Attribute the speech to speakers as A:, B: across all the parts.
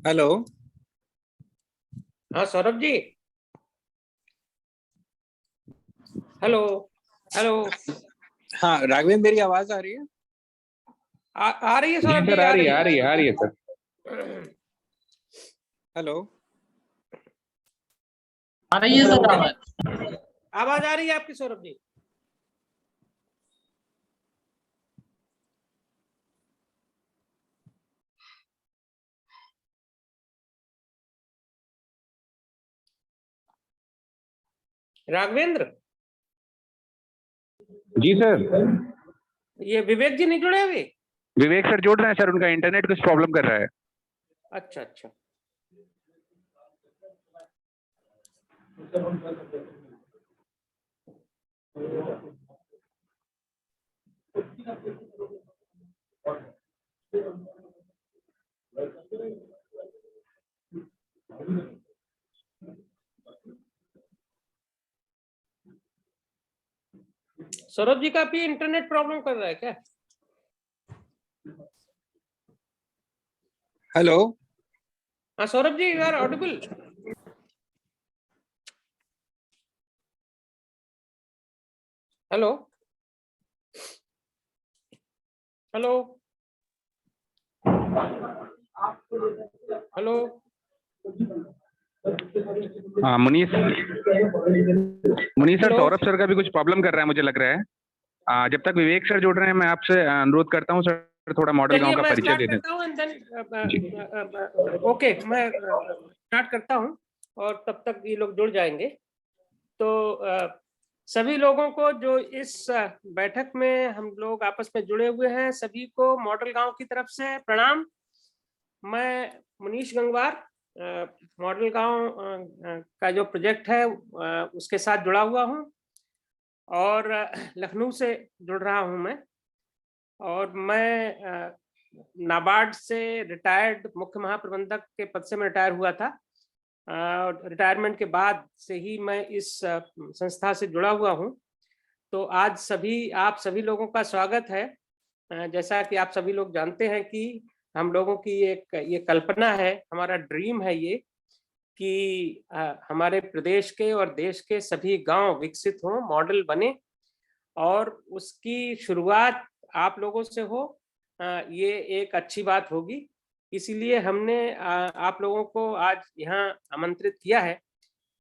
A: Hello.
B: हाँ सौरभ जी। Hello. Hello.
A: हाँ राघवेंद्र, मेरी आवाज आ रही है?
B: आ रही है
C: जी
B: सौरभ जी,
C: सर, आ
B: आ
C: रही
B: रही
C: है, आ
B: है।
C: रही है, आ रही है सर।
A: हेलो।
D: आ रही है सर आवाज।
B: आवाज आ रही है आपकी सौरभ जी। राघवेंद्र,
C: जी सर।
B: ये विवेक जी नहीं जुड़े अभी?
C: विवेक सर जुड़ रहे हैं सर, उनका इंटरनेट कुछ प्रॉब्लम कर रहा है।
B: अच्छा अच्छा। सौरभ जी का भी इंटरनेट प्रॉब्लम कर रहा है क्या?
A: हेलो।
B: हाँ Saurabh ji, you are audible. Hello. Hello. Hello.
C: हाँ Munish sir,
B: hello.
C: Saurabh sir का भी कुछ प्रॉब्लम कर रहा है, मुझे लग रहा है। जब तक विवेक सर जुड़ रहे हैं, मैं आपसे अनुरोध करता हूँ सर, थोड़ा मॉडल गांव
B: चलिए
C: का
B: मैं
C: परिचय
B: स्टार्ट
C: दे दें।
B: करता हूँ एंड
C: जी।
B: देन ओके, मैं स्टार्ट करता हूँ और तब तक ये लोग जुड़ जाएंगे। तो सभी लोगों को जो इस बैठक में हम लोग आपस में जुड़े हुए हैं, सभी को मॉडल गांव की तरफ से प्रणाम। मैं मनीष गंगवार मॉडल गांव का जो प्रोजेक्ट है उसके साथ जुड़ा हुआ हूं और लखनऊ से जुड़ रहा हूं मैं। और मैं नाबार्ड से रिटायर्ड मुख्य महाप्रबंधक के पद से मैं रिटायर हुआ था। रिटायरमेंट के बाद से ही मैं इस संस्था से जुड़ा हुआ हूं। तो आज आप सभी लोगों का स्वागत है। जैसा कि आप सभी लोग जानते हैं कि हम लोगों की ये कल्पना है, हमारा ड्रीम है ये कि हमारे प्रदेश के और देश के सभी गांव विकसित हों, मॉडल बने और उसकी शुरुआत आप लोगों से हो। ये एक अच्छी बात होगी। इसीलिए हमने आप लोगों को आज यहाँ आमंत्रित किया है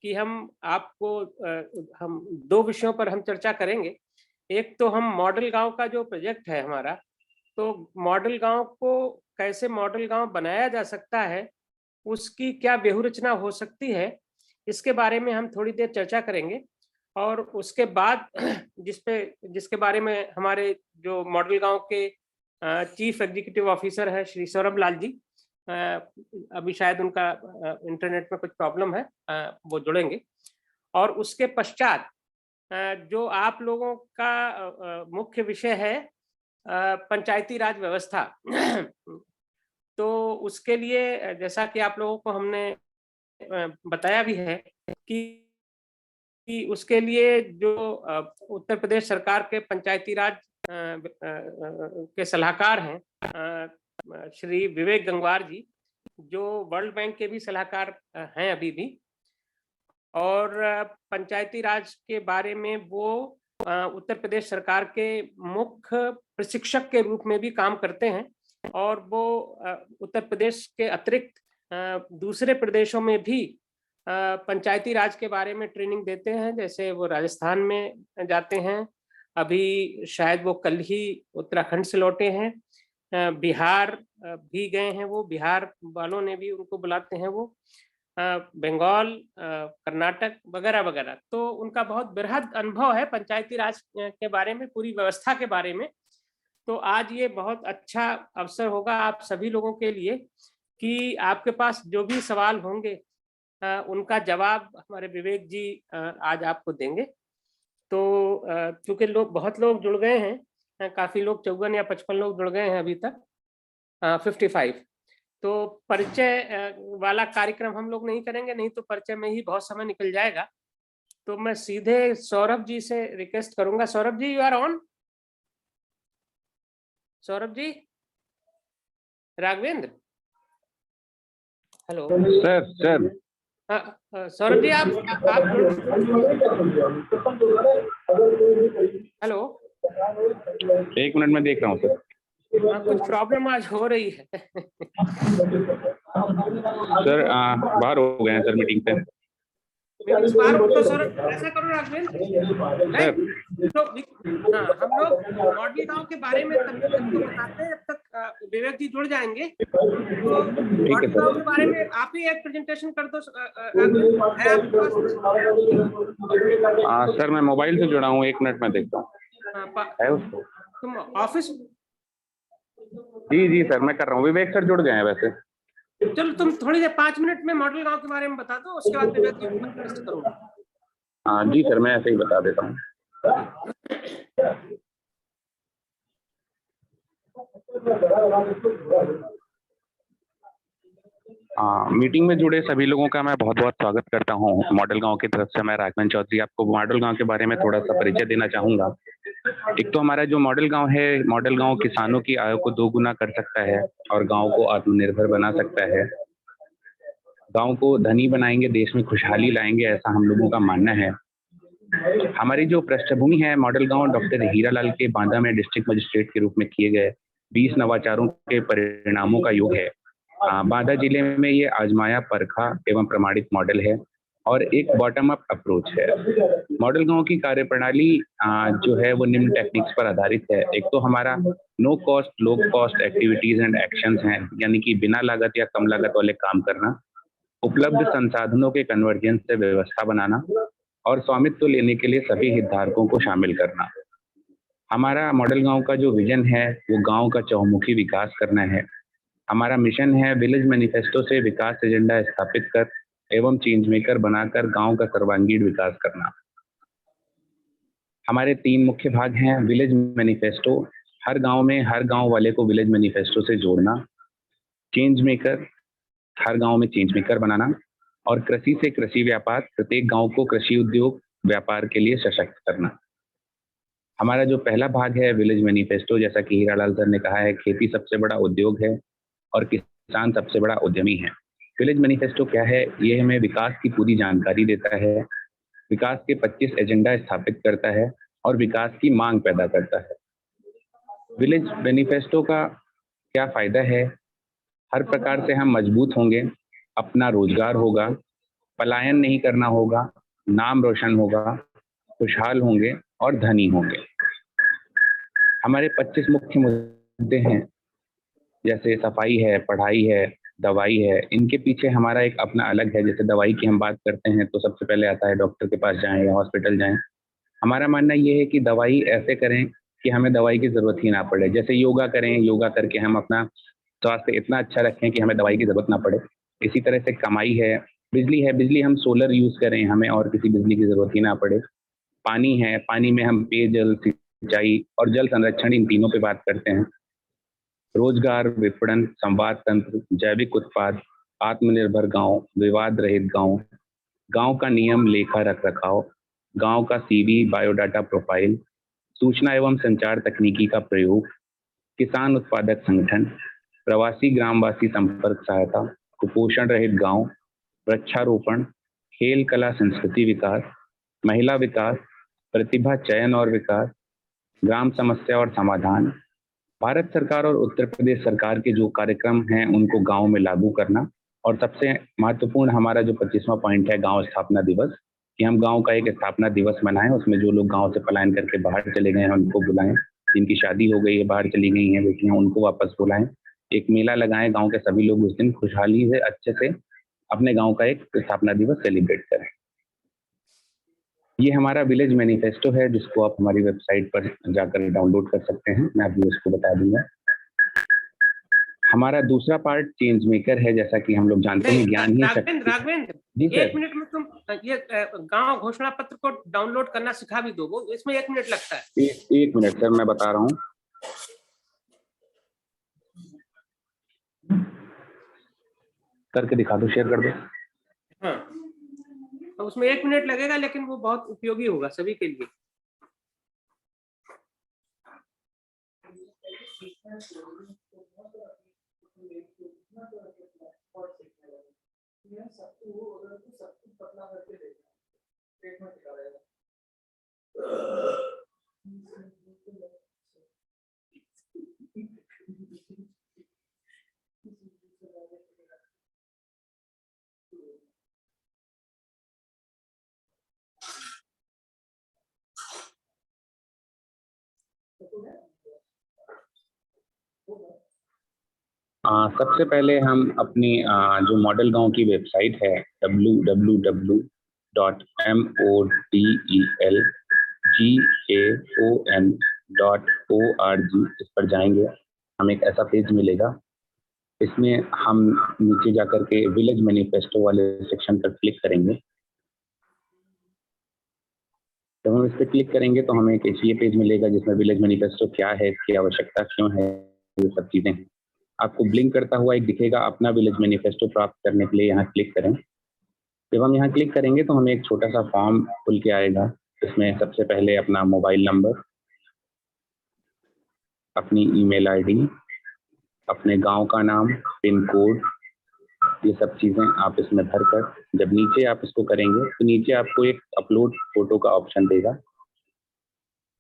B: कि हम दो विषयों पर हम चर्चा करेंगे। एक तो हम मॉडल गांव का जो प्रोजेक्ट है हमारा, तो मॉडल गांव को कैसे मॉडल गांव बनाया जा सकता है, उसकी क्या व्यूहरचना हो सकती है, इसके बारे में हम थोड़ी देर चर्चा करेंगे। और उसके बाद जिसके बारे में हमारे जो मॉडल गांव के चीफ एग्जीक्यूटिव ऑफिसर है श्री सौरभ लाल जी, अभी शायद उनका इंटरनेट में कुछ प्रॉब्लम है, वो जुड़ेंगे। और उसके पश्चात जो आप लोगों का मुख्य विषय है पंचायती राज व्यवस्था। तो उसके लिए जैसा कि आप लोगों को हमने बताया भी है कि उसके लिए जो उत्तर प्रदेश सरकार के पंचायती राज के सलाहकार हैं श्री विवेक गंगवार जी, जो वर्ल्ड बैंक के भी सलाहकार हैं अभी भी, और पंचायती राज के बारे में वो उत्तर प्रदेश सरकार के मुख्य प्रशिक्षक के रूप में भी काम करते हैं। और वो उत्तर प्रदेश के अतिरिक्त दूसरे प्रदेशों में भी पंचायती राज के बारे में ट्रेनिंग देते हैं। जैसे वो राजस्थान में जाते हैं, अभी शायद वो कल ही उत्तराखंड से लौटे हैं, बिहार भी गए हैं, वो बिहार वालों ने भी उनको बुलाते हैं, वो बंगाल, कर्नाटक वगैरह वगैरह। तो उनका बहुत बृहद अनुभव है पंचायती राज के बारे में, पूरी व्यवस्था के बारे में। तो आज ये बहुत अच्छा अवसर होगा आप सभी लोगों के लिए कि आपके पास जो भी सवाल होंगे उनका जवाब हमारे विवेक जी आज आपको देंगे। तो क्योंकि बहुत लोग जुड़ गए हैं, काफी लोग 54 या 55 लोग जुड़ गए हैं अभी तक, 55। तो परिचय वाला कार्यक्रम हम लोग नहीं करेंगे, नहीं तो परिचय में ही बहुत समय निकल जाएगा। तो मैं सीधे सौरभ जी से रिक्वेस्ट करूंगा। Saurabh ji, you are on. Saurabh ji. Raghavendra. Hello.
C: Sir
B: Saurabh ji आप हेलो।
C: 1 मिनट में देख रहा हूँ सर।
B: कुछ प्रॉब्लम आज हो रही है।
C: सर बाहर हो गए हैं सर मीटिंग से।
B: इस बार तो सर ऐसा करो राघवेंद्र, हम लोग मॉडल गांव के बारे में तब तक तो बताते हैं जब तक विवेक जी जुड़ जाएंगे। तो मॉडल गांव के बारे में आप ही एक प्रेजेंटेशन कर दो। है आपके पास में?
C: सर मैं मोबाइल से जुड़ा हूँ, 1 मिनट में देखता हूँ। है उसको
B: तुम ऑफिस?
C: जी सर मैं कर रहा हूँ। विवेक सर जुड़ गए हैं वैसे।
B: चलो तुम थोड़ी देर 5 मिनट में मॉडल गांव के बारे में बता दो, उसके बाद विवेक जी करूँगा।
C: जी सर मैं ऐसे ही बता देता हूँ। मीटिंग में जुड़े सभी लोगों का मैं बहुत बहुत स्वागत करता हूँ। मॉडल गांव की तरफ से मैं राघवेंद्र चौधरी आपको मॉडल गांव के बारे में थोड़ा सा परिचय देना चाहूँगा। एक तो हमारा जो मॉडल गांव है, मॉडल गांव किसानों की आय को 2 गुना कर सकता है और गांव को आत्मनिर्भर बना सकता है। गांव को धनी बनाएंगे, देश में खुशहाली लाएंगे, ऐसा हम लोगों का मानना है। हमारी जो पृष्ठभूमि है, मॉडल गांव डॉक्टर हीरालाल के बांदा में डिस्ट्रिक्ट मजिस्ट्रेट के रूप में किए गए 20 नवाचारों के परिणामों का योग है। बांदा जिले में ये आजमाया, परखा एवं प्रमाणित मॉडल है और एक बॉटम अप अप्रोच है। मॉडल गांव की कार्यप्रणाली जो है वो निम्न टेक्निक्स पर आधारित है। एक तो हमारा no cost low cost activities and actions हैं, यानी कि बिना लागत या कम लागत वाले काम करना, उपलब्ध संसाधनों के कन्वर्जेंस से व्यवस्था बनाना और स्वामित्व लेने के लिए सभी हितधारकों को शामिल करना। हमारा मॉडल गांव का जो विजन है वो गांव का चहुमुखी विकास करना है। हमारा मिशन है विलेज मैनिफेस्टो से विकास एजेंडा स्थापित कर एवं चेंज मेकर बनाकर गांव का सर्वांगीण विकास करना। हमारे 3 मुख्य भाग हैं। विलेज मैनिफेस्टो, हर गांव में हर गांव वाले को विलेज मैनिफेस्टो से जोड़ना। चेंज मेकर, हर गांव में चेंज मेकर बनाना। और कृषि से कृषि व्यापार, प्रत्येक गांव को कृषि उद्योग व्यापार के लिए सशक्त करना। हमारा जो पहला भाग है विलेज मैनिफेस्टो, जैसा कि हीरालाल सर ने कहा है, खेती सबसे बड़ा उद्योग है और किसान सबसे बड़ा उद्यमी है। विलेज मैनिफेस्टो क्या है? ये हमें विकास की पूरी जानकारी देता है, विकास के 25 एजेंडा स्थापित करता है और विकास की मांग पैदा करता है। विलेज मैनिफेस्टो का क्या फायदा है? हर प्रकार से हम मजबूत होंगे, अपना रोजगार होगा, पलायन नहीं करना होगा, नाम रोशन होगा, खुशहाल होंगे और धनी होंगे। हमारे 25 मुख्य मुद्दे हैं, जैसे सफाई है, पढ़ाई है, दवाई है। इनके पीछे हमारा एक अपना अलग है। जैसे दवाई की हम बात करते हैं तो सबसे पहले आता है डॉक्टर के पास जाएं या हॉस्पिटल जाएं। हमारा मानना ये है कि दवाई ऐसे करें कि हमें दवाई की ज़रूरत ही ना पड़े। जैसे योगा करें, योगा करके हम अपना स्वास्थ्य इतना अच्छा रखें कि हमें दवाई की ज़रूरत ना पड़े। इसी तरह से कमाई है, बिजली हम सोलर यूज़ करें, हमें और किसी बिजली की ज़रूरत ही ना पड़े। पानी है, पानी में हम पेयजल, सिंचाई और जल संरक्षण, इन तीनों पे बात करते हैं। रोजगार, विपणन, संवाद तंत्र, जैविक उत्पाद, आत्मनिर्भर गांव, विवाद रहित गांव, गांव का नियम लेखा रख रखाव, गांव का सीवी बायोडाटा प्रोफाइल, सूचना एवं संचार तकनीकी का प्रयोग, किसान उत्पादक संगठन, प्रवासी ग्रामवासी संपर्क सहायता, कुपोषण रहित गांव, वृक्षारोपण, खेल कला संस्कृति विकास, महिला विकास, प्रतिभा चयन और विकास, ग्राम समस्या और समाधान। भारत सरकार और उत्तर प्रदेश सरकार के जो कार्यक्रम हैं उनको गांव में लागू करना। और सबसे महत्वपूर्ण हमारा जो 25वां पॉइंट है गांव स्थापना दिवस, कि हम गांव का एक स्थापना दिवस मनाएं। उसमें जो लोग गांव से पलायन करके बाहर चले गए हैं उनको बुलाएं, जिनकी शादी हो गई है, बाहर चली गई हैं बेटियां, उनको वापस बुलाएं। एक मेला लगाएं, गाँव के सभी लोग उस दिन खुशहाली से अच्छे से अपने गाँव का एक स्थापना दिवस सेलिब्रेट करें। ये हमारा विलेज मैनिफेस्टो है, जिसको आप हमारी वेबसाइट पर जाकर डाउनलोड कर सकते हैं। मैं अभी उसको बता दूंगा। हमारा दूसरा पार्ट चेंज मेकर है। जैसा कि हम लोग जानते हैं, ज्ञान ही शक्ति।
B: राघवेंद्र,
C: जी सर।
B: 1 मिनट में तुम ये गांव घोषणा पत्र को डाउनलोड करना सिखा भी दो, वो इसमें 1 मिनट लगता है।
C: 1 मिनट सर, मैं बता रहा हूँ। करके दिखा दो, शेयर कर दो।
B: हाँ, तो उसमें 1 मिनट लगेगा, लेकिन वो बहुत उपयोगी होगा सभी के लिए।
C: सबसे पहले हम अपनी जो मॉडल गांव की वेबसाइट है www.modelgaon.org इस पर जाएंगे। हमें एक ऐसा पेज मिलेगा। इसमें हम नीचे जाकर के विलेज मैनिफेस्टो वाले सेक्शन पर क्लिक करेंगे। जब हम इस पर क्लिक करेंगे तो हमें एक ये पेज मिलेगा जिसमें विलेज मैनिफेस्टो क्या है, इसकी आवश्यकता क्यों है, ये सब चीज़ें हैं। आपको ब्लिंक करता हुआ एक दिखेगा, अपना विलेज मैनिफेस्टो प्राप्त करने के लिए यहाँ क्लिक करें। जब हम यहाँ क्लिक करेंगे तो हमें एक छोटा सा फॉर्म खुल के आएगा। इसमें सबसे पहले अपना मोबाइल नंबर, अपनी ईमेल आईडी, अपने गांव का नाम, पिन कोड, ये सब चीज़ें आप इसमें भरकर जब नीचे आप इसको करेंगे तो नीचे आपको एक अपलोड फोटो का ऑप्शन देगा।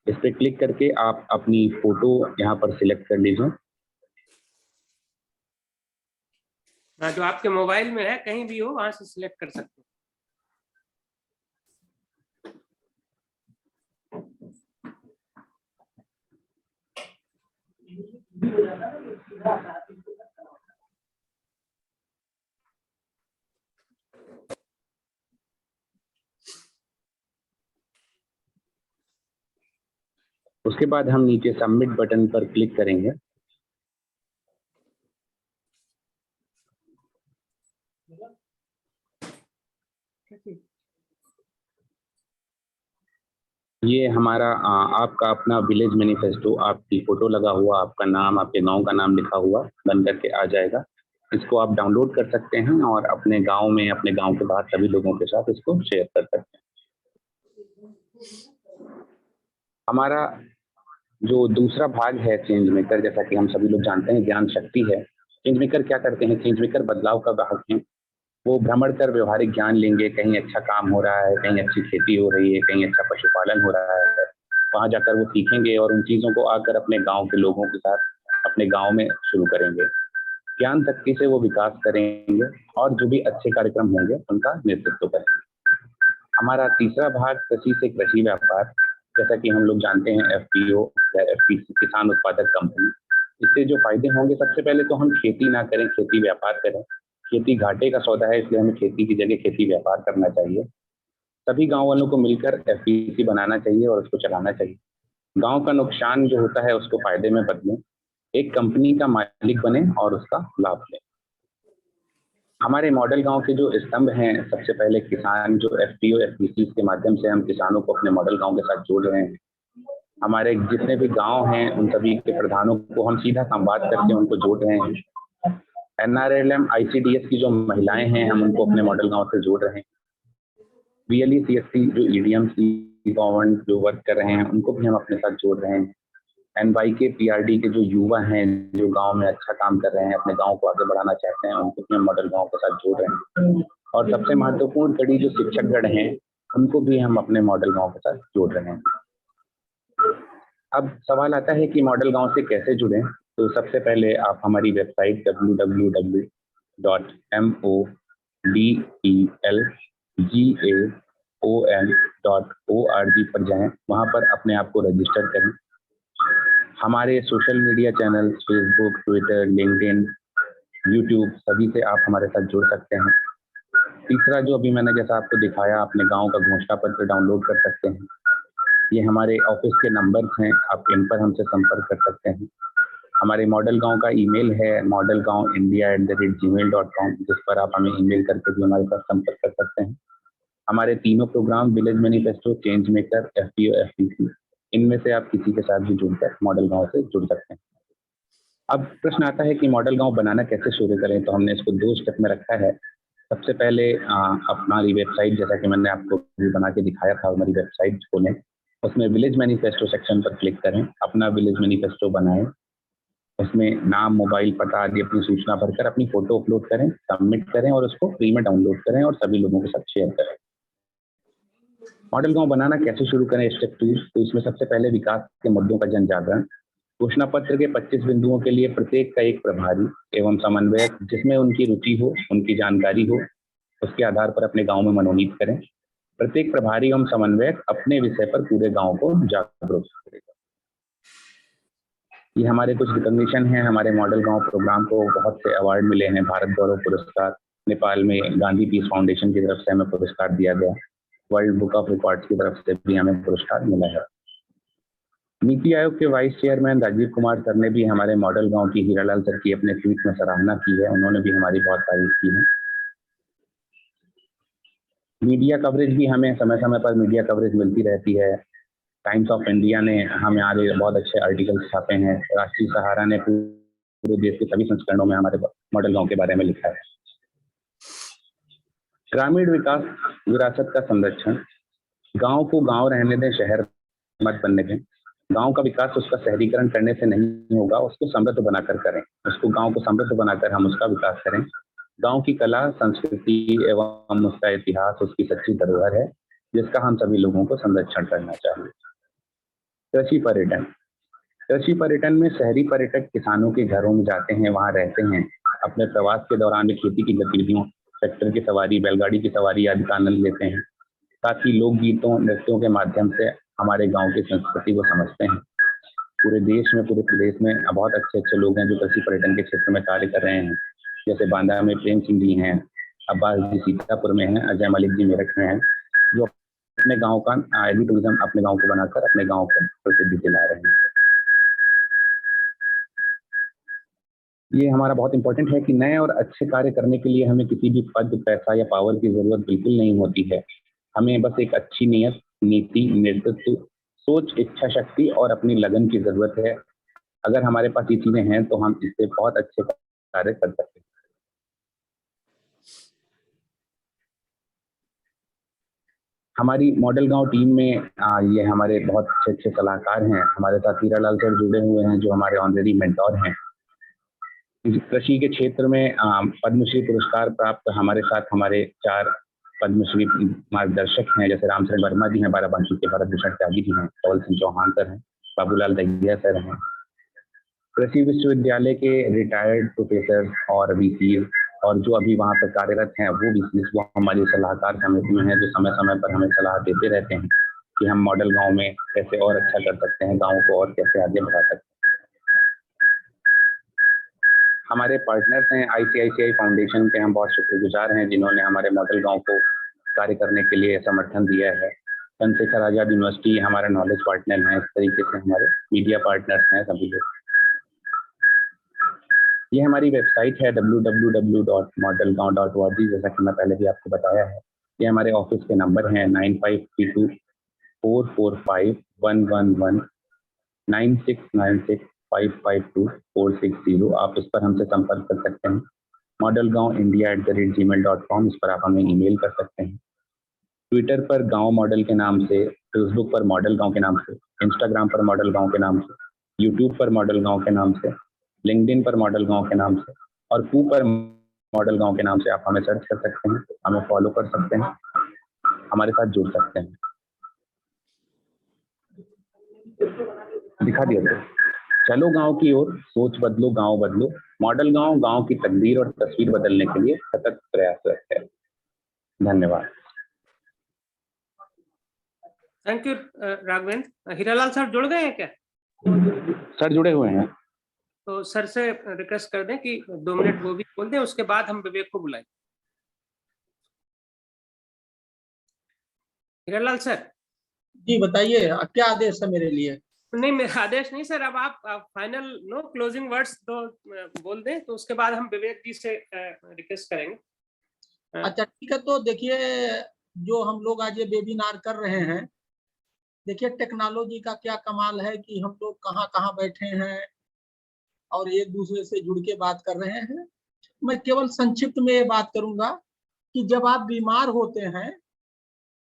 C: इस पर क्लिक करके आप अपनी फोटो यहाँ पर सिलेक्ट कर लीजिए।
B: जो आपके मोबाइल में है, कहीं भी हो वहां से सिलेक्ट कर सकते हैं।
C: उसके बाद हम नीचे सबमिट बटन पर क्लिक करेंगे। ये हमारा आपका अपना विलेज मैनिफेस्टो, आपकी फोटो लगा हुआ, आपका नाम, आपके गांव का नाम लिखा हुआ बन करके आ जाएगा। इसको आप डाउनलोड कर सकते हैं और अपने गांव में, अपने गांव के बाहर सभी लोगों के साथ इसको शेयर कर सकते हैं। हमारा जो दूसरा भाग है चेंज मेकर, जैसा कि हम सभी लोग जानते हैं ज्ञान शक्ति है। चेंज मेकर क्या करते हैं? चेंज मेकर बदलाव का वाहक हैं। वो भ्रमण कर व्यवहारिक ज्ञान लेंगे, कहीं अच्छा काम हो रहा है, कहीं अच्छी खेती हो रही है, कहीं अच्छा पशुपालन हो रहा है, वहाँ जाकर वो सीखेंगे और उन चीज़ों को आकर अपने गांव के लोगों के साथ अपने गांव में शुरू करेंगे। ज्ञान शक्ति से वो विकास करेंगे और जो भी अच्छे कार्यक्रम होंगे उनका नेतृत्व करेंगे। हमारा तीसरा भाग कृषि से कृषि व्यापार, जैसा कि हम लोग जानते हैं एफपीओ या एफपीसी, किसान उत्पादक कंपनी। इससे जो फायदे होंगे, सबसे पहले तो हम खेती ना करें, खेती व्यापार करें। खेती घाटे का सौदा है, इसलिए हमें खेती की जगह खेती व्यापार करना चाहिए। सभी गांव वालों को मिलकर एफपीसी बनाना चाहिए और उसको चलाना चाहिए। गांव का नुकसान जो होता है उसको फायदे में बदलें, एक कंपनी का मालिक बने और उसका लाभ लें। हमारे मॉडल गांव के जो स्तंभ हैं, सबसे पहले किसान, जो एफपीओ एफपीसी के माध्यम से हम किसानों को अपने मॉडल गांव के साथ जोड़ रहे हैं। हमारे जितने भी गांव हैं उन सभी के प्रधानों को हम सीधा संवाद करके उनको जोड़ रहे हैं। एनआरएलएम आईसीडीएस की जो महिलाएं हैं, हम उनको अपने मॉडल गांव से जोड़ रहे हैं। बीएलई सीएससी जो ईडीएम गवर्नमेंट जो वर्क कर रहे हैं उनको भी हम अपने साथ जोड़ रहे हैं। एनवाईके पीआरडी के जो युवा हैं, जो गांव में अच्छा काम कर रहे हैं, अपने गांव को आगे बढ़ाना चाहते हैं, उनको भी हम मॉडल गांव के साथ जोड़ रहे हैं। और सबसे महत्वपूर्ण कड़ी जो शिक्षकगण हैं, उनको भी हम अपने मॉडल गांव के साथ जोड़ रहे हैं। अब सवाल आता है कि मॉडल गांव से कैसे जुड़ें। तो सबसे पहले आप हमारी वेबसाइट www.modelgaon.org पर जाएं, वहां पर अपने आप को रजिस्टर करें। हमारे social media channel Facebook, Twitter, LinkedIn, YouTube, सभी से आप हमारे साथ जुड़ सकते हैं। तीसरा जो अभी मैंने जैसा आपको दिखाया, अपने गांव का घोषणा पत्र डाउनलोड कर सकते हैं। ये हमारे ऑफिस के नंबर्स हैं, आप इन पर हमसे संपर्क कर सकते हैं। हमारे मॉडल गांव का ईमेल है modelgaonindia@gmail.com, जिस पर आप हमें ईमेल करके भी हमारे साथ संपर्क कर सकते हैं। हमारे तीनों programme village manifesto, change maker, FPO FPC, इनमें से आप किसी के साथ भी जुड़कर मॉडल गांव से जुड़ सकते हैं। अब प्रश्न आता है कि मॉडल गांव बनाना कैसे शुरू करें, तो हमने इसको 2 स्टेप में रखा है। सबसे पहले हमारी वेबसाइट, जैसा कि मैंने आपको भी बना के दिखाया था, हमारी वेबसाइट खोलें, उसमें विलेज मैनिफेस्टो सेक्शन पर क्लिक करें, अपना विलेज मैनिफेस्टो बनाएं। उसमें नाम, मोबाइल, पता आदि अपनी सूचना भरकर अपनी फोटो अपलोड करें, सबमिट करें और उसको फ्री में डाउनलोड करें और सभी लोगों के साथ शेयर करें। मॉडल गांव बनाना कैसे शुरू करें, स्टेप 2। तो इसमें सबसे पहले विकास के मुद्दों का जन जागरण। घोषणा पत्र के 25 बिंदुओं के लिए प्रत्येक का एक प्रभारी एवं समन्वयक जिसमें उनकी रुचि हो, उनकी जानकारी हो, उसके आधार पर अपने गांव में मनोनीत करें। प्रत्येक प्रभारी एवं समन्वयक अपने विषय पर पूरे गांव को जागरूक करेगा। ये हमारे कुछ रिकॉग्निशन हैं। हमारे मॉडल गांव प्रोग्राम को बहुत से अवार्ड मिले हैं। भारत गौरव पुरस्कार, नेपाल में गांधी पीस फाउंडेशन की तरफ से हमें पुरस्कार दिया गया, वर्ल्ड बुक ऑफ रिकॉर्ड्स की तरफ से भी हमें पुरस्कार मिला है। नीति आयोग के vice chairman Rajiv Kumar sir ने भी हमारे मॉडल गांव की हीरालाल सर की अपने ट्वीट में सराहना की है। उन्होंने भी हमारी बहुत तारीफ की है। मीडिया कवरेज भी हमें समय समय पर मीडिया कवरेज मिलती रहती है। टाइम्स ऑफ इंडिया ने हमारे बहुत अच्छे आर्टिकल्स छापे हैं। राष्ट्रीय सहारा ने पूरे देश के सभी संस्करणों में हमारे मॉडल गांव के बारे में लिखा है। ग्रामीण विकास विरासत का संरक्षण। गांव को गांव रहने दें, शहर मत बनने दें। गांव का विकास उसका शहरीकरण करने से नहीं होगा, उसको समृद्ध बनाकर करें। उसको गांव को समृद्ध बनाकर हम उसका विकास करें। गांव की कला, संस्कृति एवं उसका इतिहास उसकी सच्ची धरोहर है, जिसका हम सभी लोगों को संरक्षण करना चाहिए। कृषि पर्यटन। कृषि पर्यटन में शहरी पर्यटक किसानों के घरों में जाते हैं, वहां रहते हैं। अपने प्रवास के दौरान वे खेती की गतिविधियों, ट्रैक्टर की सवारी, बैलगाड़ी की सवारी आदि का आनंद लेते हैं। साथ ही लोकगीतों, नृत्यों के माध्यम से हमारे गांव की संस्कृति को समझते हैं। पूरे देश में, पूरे प्रदेश में बहुत अच्छे अच्छे लोग हैं जो कृषि पर्यटन के क्षेत्र में कार्य कर रहे हैं। जैसे बांदा में प्रेम सिंह जी हैं, अब्बास जी सीतापुर में हैं, अजय मलिक जी मेरठ में हैं, जो अपने गांव का एग्री टूरिज्म अपने गांव को बनाकर अपने गांव को प्रसिद्धि दिला रहे हैं। ये हमारा बहुत इंपॉर्टेंट है कि नए और अच्छे कार्य करने के लिए हमें किसी भी पद, पैसा या पावर की जरूरत बिल्कुल नहीं होती है। हमें बस एक अच्छी नीयत, नीति, नेतृत्व, सोच, इच्छा शक्ति और अपनी लगन की जरूरत है। अगर हमारे पास ये चीजें हैं तो हम इससे बहुत अच्छे कार्य कर सकते हैं। हमारी मॉडल गांव टीम में ये हमारे बहुत अच्छे अच्छे सलाहकार हैं। हमारे साथ हीरालाल सर जुड़े हुए हैं जो हमारे ऑनरेरी मेंटोर हैं। कृषि के क्षेत्र में पद्मश्री पुरस्कार प्राप्त हमारे साथ हमारे 4 पद्मश्री मार्गदर्शक हैं। जैसे रामचरण वर्मा जी हैं बाराबंकी के, भरत भूषण त्यागी जी हैं, धवल सिंह चौहान सर हैं, बाबूलाल दहिया सर हैं। कृषि विश्वविद्यालय के रिटायर्ड प्रोफेसर और वीसी और जो अभी वहाँ पर कार्यरत हैं वो वीसी, वो हमारी सलाहकार समिति में हैं, जो समय समय पर हमें सलाह देते रहते हैं कि हम मॉडल गाँव में कैसे और अच्छा कर सकते हैं, गाँव को और कैसे आगे बढ़ा सकते हैं। हमारे पार्टनर्स हैं ICICI फाउंडेशन के, हम बहुत शुक्रगुजार हैं जिन्होंने हमारे मॉडल गांव को कार्य करने के लिए समर्थन दिया है। चंद्रशेखर आजाद यूनिवर्सिटी हमारा नॉलेज पार्टनर है। इस तरीके से हमारे मीडिया पार्टनर्स हैं सभी लोग। ये हमारी वेबसाइट है www.modelgaon.org, जैसा कि मैं पहले भी आपको बताया है। ये हमारे ऑफिस के नंबर हैं 9532445111, 9696552460। आप इस पर हमसे संपर्क कर सकते हैं। modelgaon.india@gmail.com, इस पर आप हमें ईमेल कर सकते हैं। ट्विटर पर गांव मॉडल के नाम से, फेसबुक पर मॉडल गांव के नाम से, इंस्टाग्राम पर मॉडल गांव के नाम से, यूट्यूब पर मॉडल गांव के नाम से, लिंक्डइन पर मॉडल गांव के नाम से और कू पर मॉडल गांव के नाम से आप हमें सर्च कर सकते हैं, हमें फॉलो कर सकते हैं, हमारे साथ जुड़ सकते हैं। दिखा दिया तो चलो गांव की ओर, सोच बदलो, गांव बदलो। मॉडल गांव गांव की तकदीर और तस्वीर बदलने के लिए सतत प्रयासरत है। धन्यवाद।
B: Thank you Raghavendra. Hiralal sir जुड़ गए हैं क्या?
C: सर जुड़े हुए हैं।
B: तो सर से रिक्वेस्ट कर दें कि 2 मिनट वो भी बोल दें, उसके बाद हम विवेक को बुलाएं। हीरालाल सर
D: जी बताइए, क्या आदेश है मेरे लिए?
B: नहीं, मेरा आदेश नहीं सर। अब आप फाइनल क्लोजिंग वर्ड्स तो बोल दें, तो उसके बाद हम विवेक जी से रिक्वेस्ट करेंगे।
D: अच्छा ठीक है, तो देखिए जो हम लोग आज ये वेबिनार कर रहे हैं, देखिए टेक्नोलॉजी का क्या कमाल है कि हम लोग कहाँ कहाँ बैठे हैं और एक दूसरे से जुड़ के बात कर रहे हैं। मैं केवल संक्षिप्त में ये बात करूंगा कि जब आप बीमार होते हैं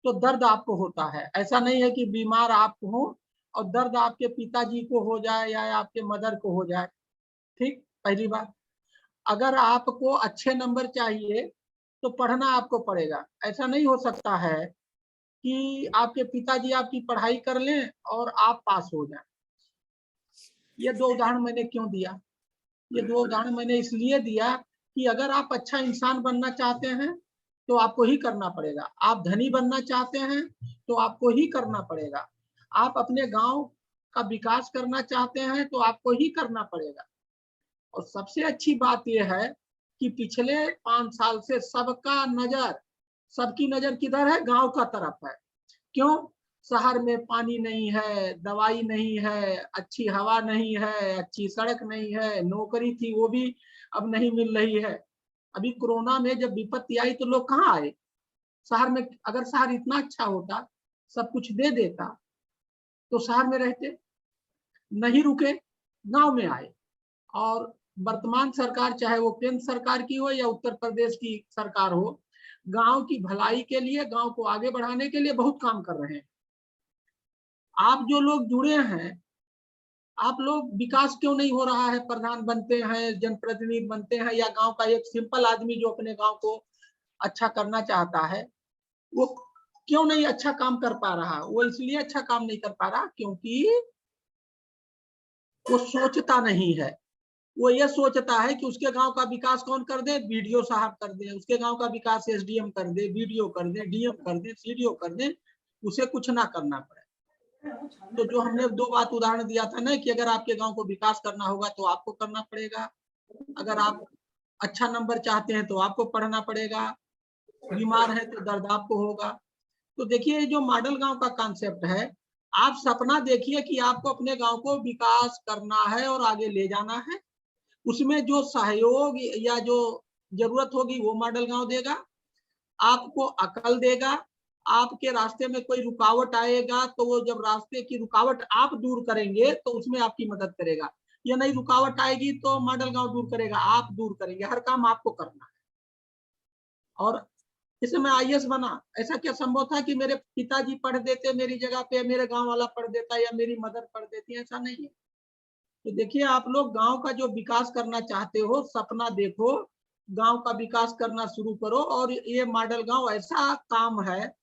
D: तो दर्द आपको होता है। ऐसा नहीं है कि बीमार आप हो और दर्द आपके पिताजी को हो जाए या आपके मदर को हो जाए। ठीक, पहली बात। अगर आपको अच्छे नंबर चाहिए तो पढ़ना आपको पड़ेगा। ऐसा नहीं हो सकता है कि आपके पिताजी आपकी पढ़ाई कर लें और आप पास हो जाएं। ये 2 उदाहरण मैंने क्यों दिया? ये 2 उदाहरण मैंने इसलिए दिया कि अगर आप अच्छा इंसान बनना चाहते हैं तो आपको ही करना पड़ेगा। आप धनी बनना चाहते हैं तो आपको ही करना पड़ेगा। आप अपने गांव का विकास करना चाहते हैं तो आपको ही करना पड़ेगा। और सबसे अच्छी बात यह है कि पिछले 5 साल से सबकी नजर किधर है? गांव का तरफ है। क्यों? शहर में पानी नहीं है, दवाई नहीं है, अच्छी हवा नहीं है, अच्छी सड़क नहीं है, नौकरी थी वो भी अब नहीं मिल रही है। अभी कोरोना में जब विपत्ति आई तो लोग कहाँ आए? शहर में। अगर शहर इतना अच्छा होता, सब कुछ दे देता, तो शहर में रहते, नहीं रुके, गांव में आए। और वर्तमान सरकार, चाहे वो केंद्र सरकार की हो या उत्तर प्रदेश की सरकार हो, गांव की भलाई के लिए, गांव को आगे बढ़ाने के लिए बहुत काम कर रहे हैं। आप जो लोग जुड़े हैं, आप लोग विकास क्यों नहीं हो रहा है? प्रधान बनते हैं, जनप्रतिनिधि बनते हैं, या गांव का एक सिंपल आदमी जो अपने गांव को अच्छा करना चाहता है, वो क्यों नहीं अच्छा काम कर पा रहा? वो इसलिए अच्छा काम नहीं कर पा रहा क्योंकि वो सोचता नहीं है। वो ये सोचता है कि उसके गांव का विकास कौन कर दे? बीडीओ साहब कर दे। उसके गांव का विकास एसडीएम कर दे, बीडीओ कर दे, डीएम कर दे, सीडीओ कर दे, उसे कुछ ना करना पड़े। तो जो हमने 2 बात उदाहरण दिया था ना कि अगर आपके गांव को विकास करना होगा तो आपको करना पड़ेगा। अगर आप अच्छा नंबर चाहते हैं तो आपको पढ़ना पड़ेगा। बीमार है तो दर्द आपको होगा। तो देखिए, जो मॉडल गांव का कॉन्सेप्ट है, आप सपना देखिए कि आपको अपने गांव को विकास करना है और आगे ले जाना है। उसमें जो सहयोग या जो जरूरत होगी वो मॉडल गांव देगा, आपको अकल देगा। आपके रास्ते में कोई रुकावट आएगा तो वो जब रास्ते की रुकावट आप दूर करेंगे तो उसमें आपकी मदद करेगा। या नहीं रुकावट आएगी तो मॉडल गांव दूर करेगा, आप दूर करेंगे। हर काम आपको करना है। और जैसे मैं आईएएस बना, ऐसा क्या संभव था कि मेरे पिताजी पढ़ देते मेरी जगह पे, मेरे गांव वाला पढ़ देता, या मेरी मदर पढ़ देती? ऐसा नहीं है। तो देखिए, आप लोग गांव का जो विकास करना चाहते हो, सपना देखो, गांव का विकास करना शुरू करो। और ये मॉडल गांव ऐसा काम है,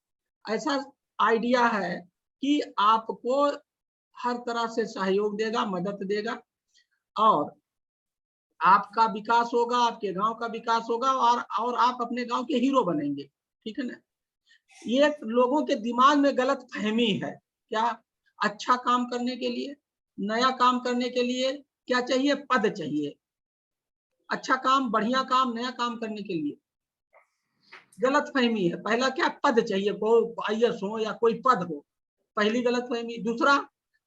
D: ऐसा आइडिया है कि आपको हर तरह से सहयोग देगा, मदद देगा, और आपका विकास होगा, आपके गांव का विकास होगा, और आप अपने गांव के हीरो बनेंगे। ठीक है ना? ये लोगों के दिमाग में गलत फहमी है। क्या? अच्छा काम करने के लिए, नया काम करने के लिए क्या चाहिए? पद चाहिए। अच्छा काम, बढ़िया काम, नया काम करने के लिए गलत फहमी है। पहला क्या? पद चाहिए, कोई आईएएस हो या कोई पद हो, पहली गलत फहमी। दूसरा,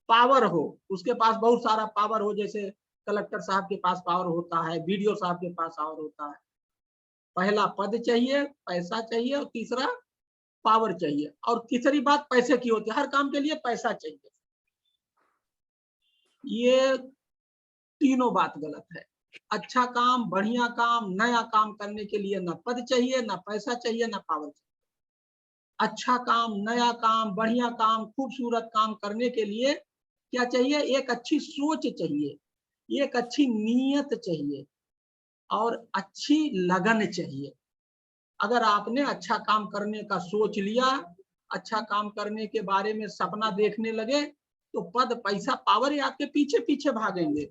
D: पावर हो, उसके पास बहुत सारा पावर हो, जैसे कलेक्टर साहब के पास पावर होता है, बीडीओ साहब के पास पावर होता है। पहला पद चाहिए, पैसा चाहिए, और तीसरा पावर चाहिए, और तीसरी बात पैसे की होती है। हर काम के लिए पैसा चाहिए। ये तीनों बात गलत है। अच्छा काम, बढ़िया काम, नया काम करने के लिए ना पद चाहिए, ना पैसा चाहिए, ना पावर चाहिए। अच्छा काम, नया काम, बढ़िया काम, खूबसूरत काम करने के लिए क्या चाहिए? एक अच्छी सोच चाहिए, एक अच्छी नीयत चाहिए, और अच्छी लगन चाहिए। अगर आपने अच्छा काम करने का सोच लिया, अच्छा काम करने के बारे में सपना देखने लगे, तो पद, पैसा, पावर आपके पीछे पीछे भागेंगे।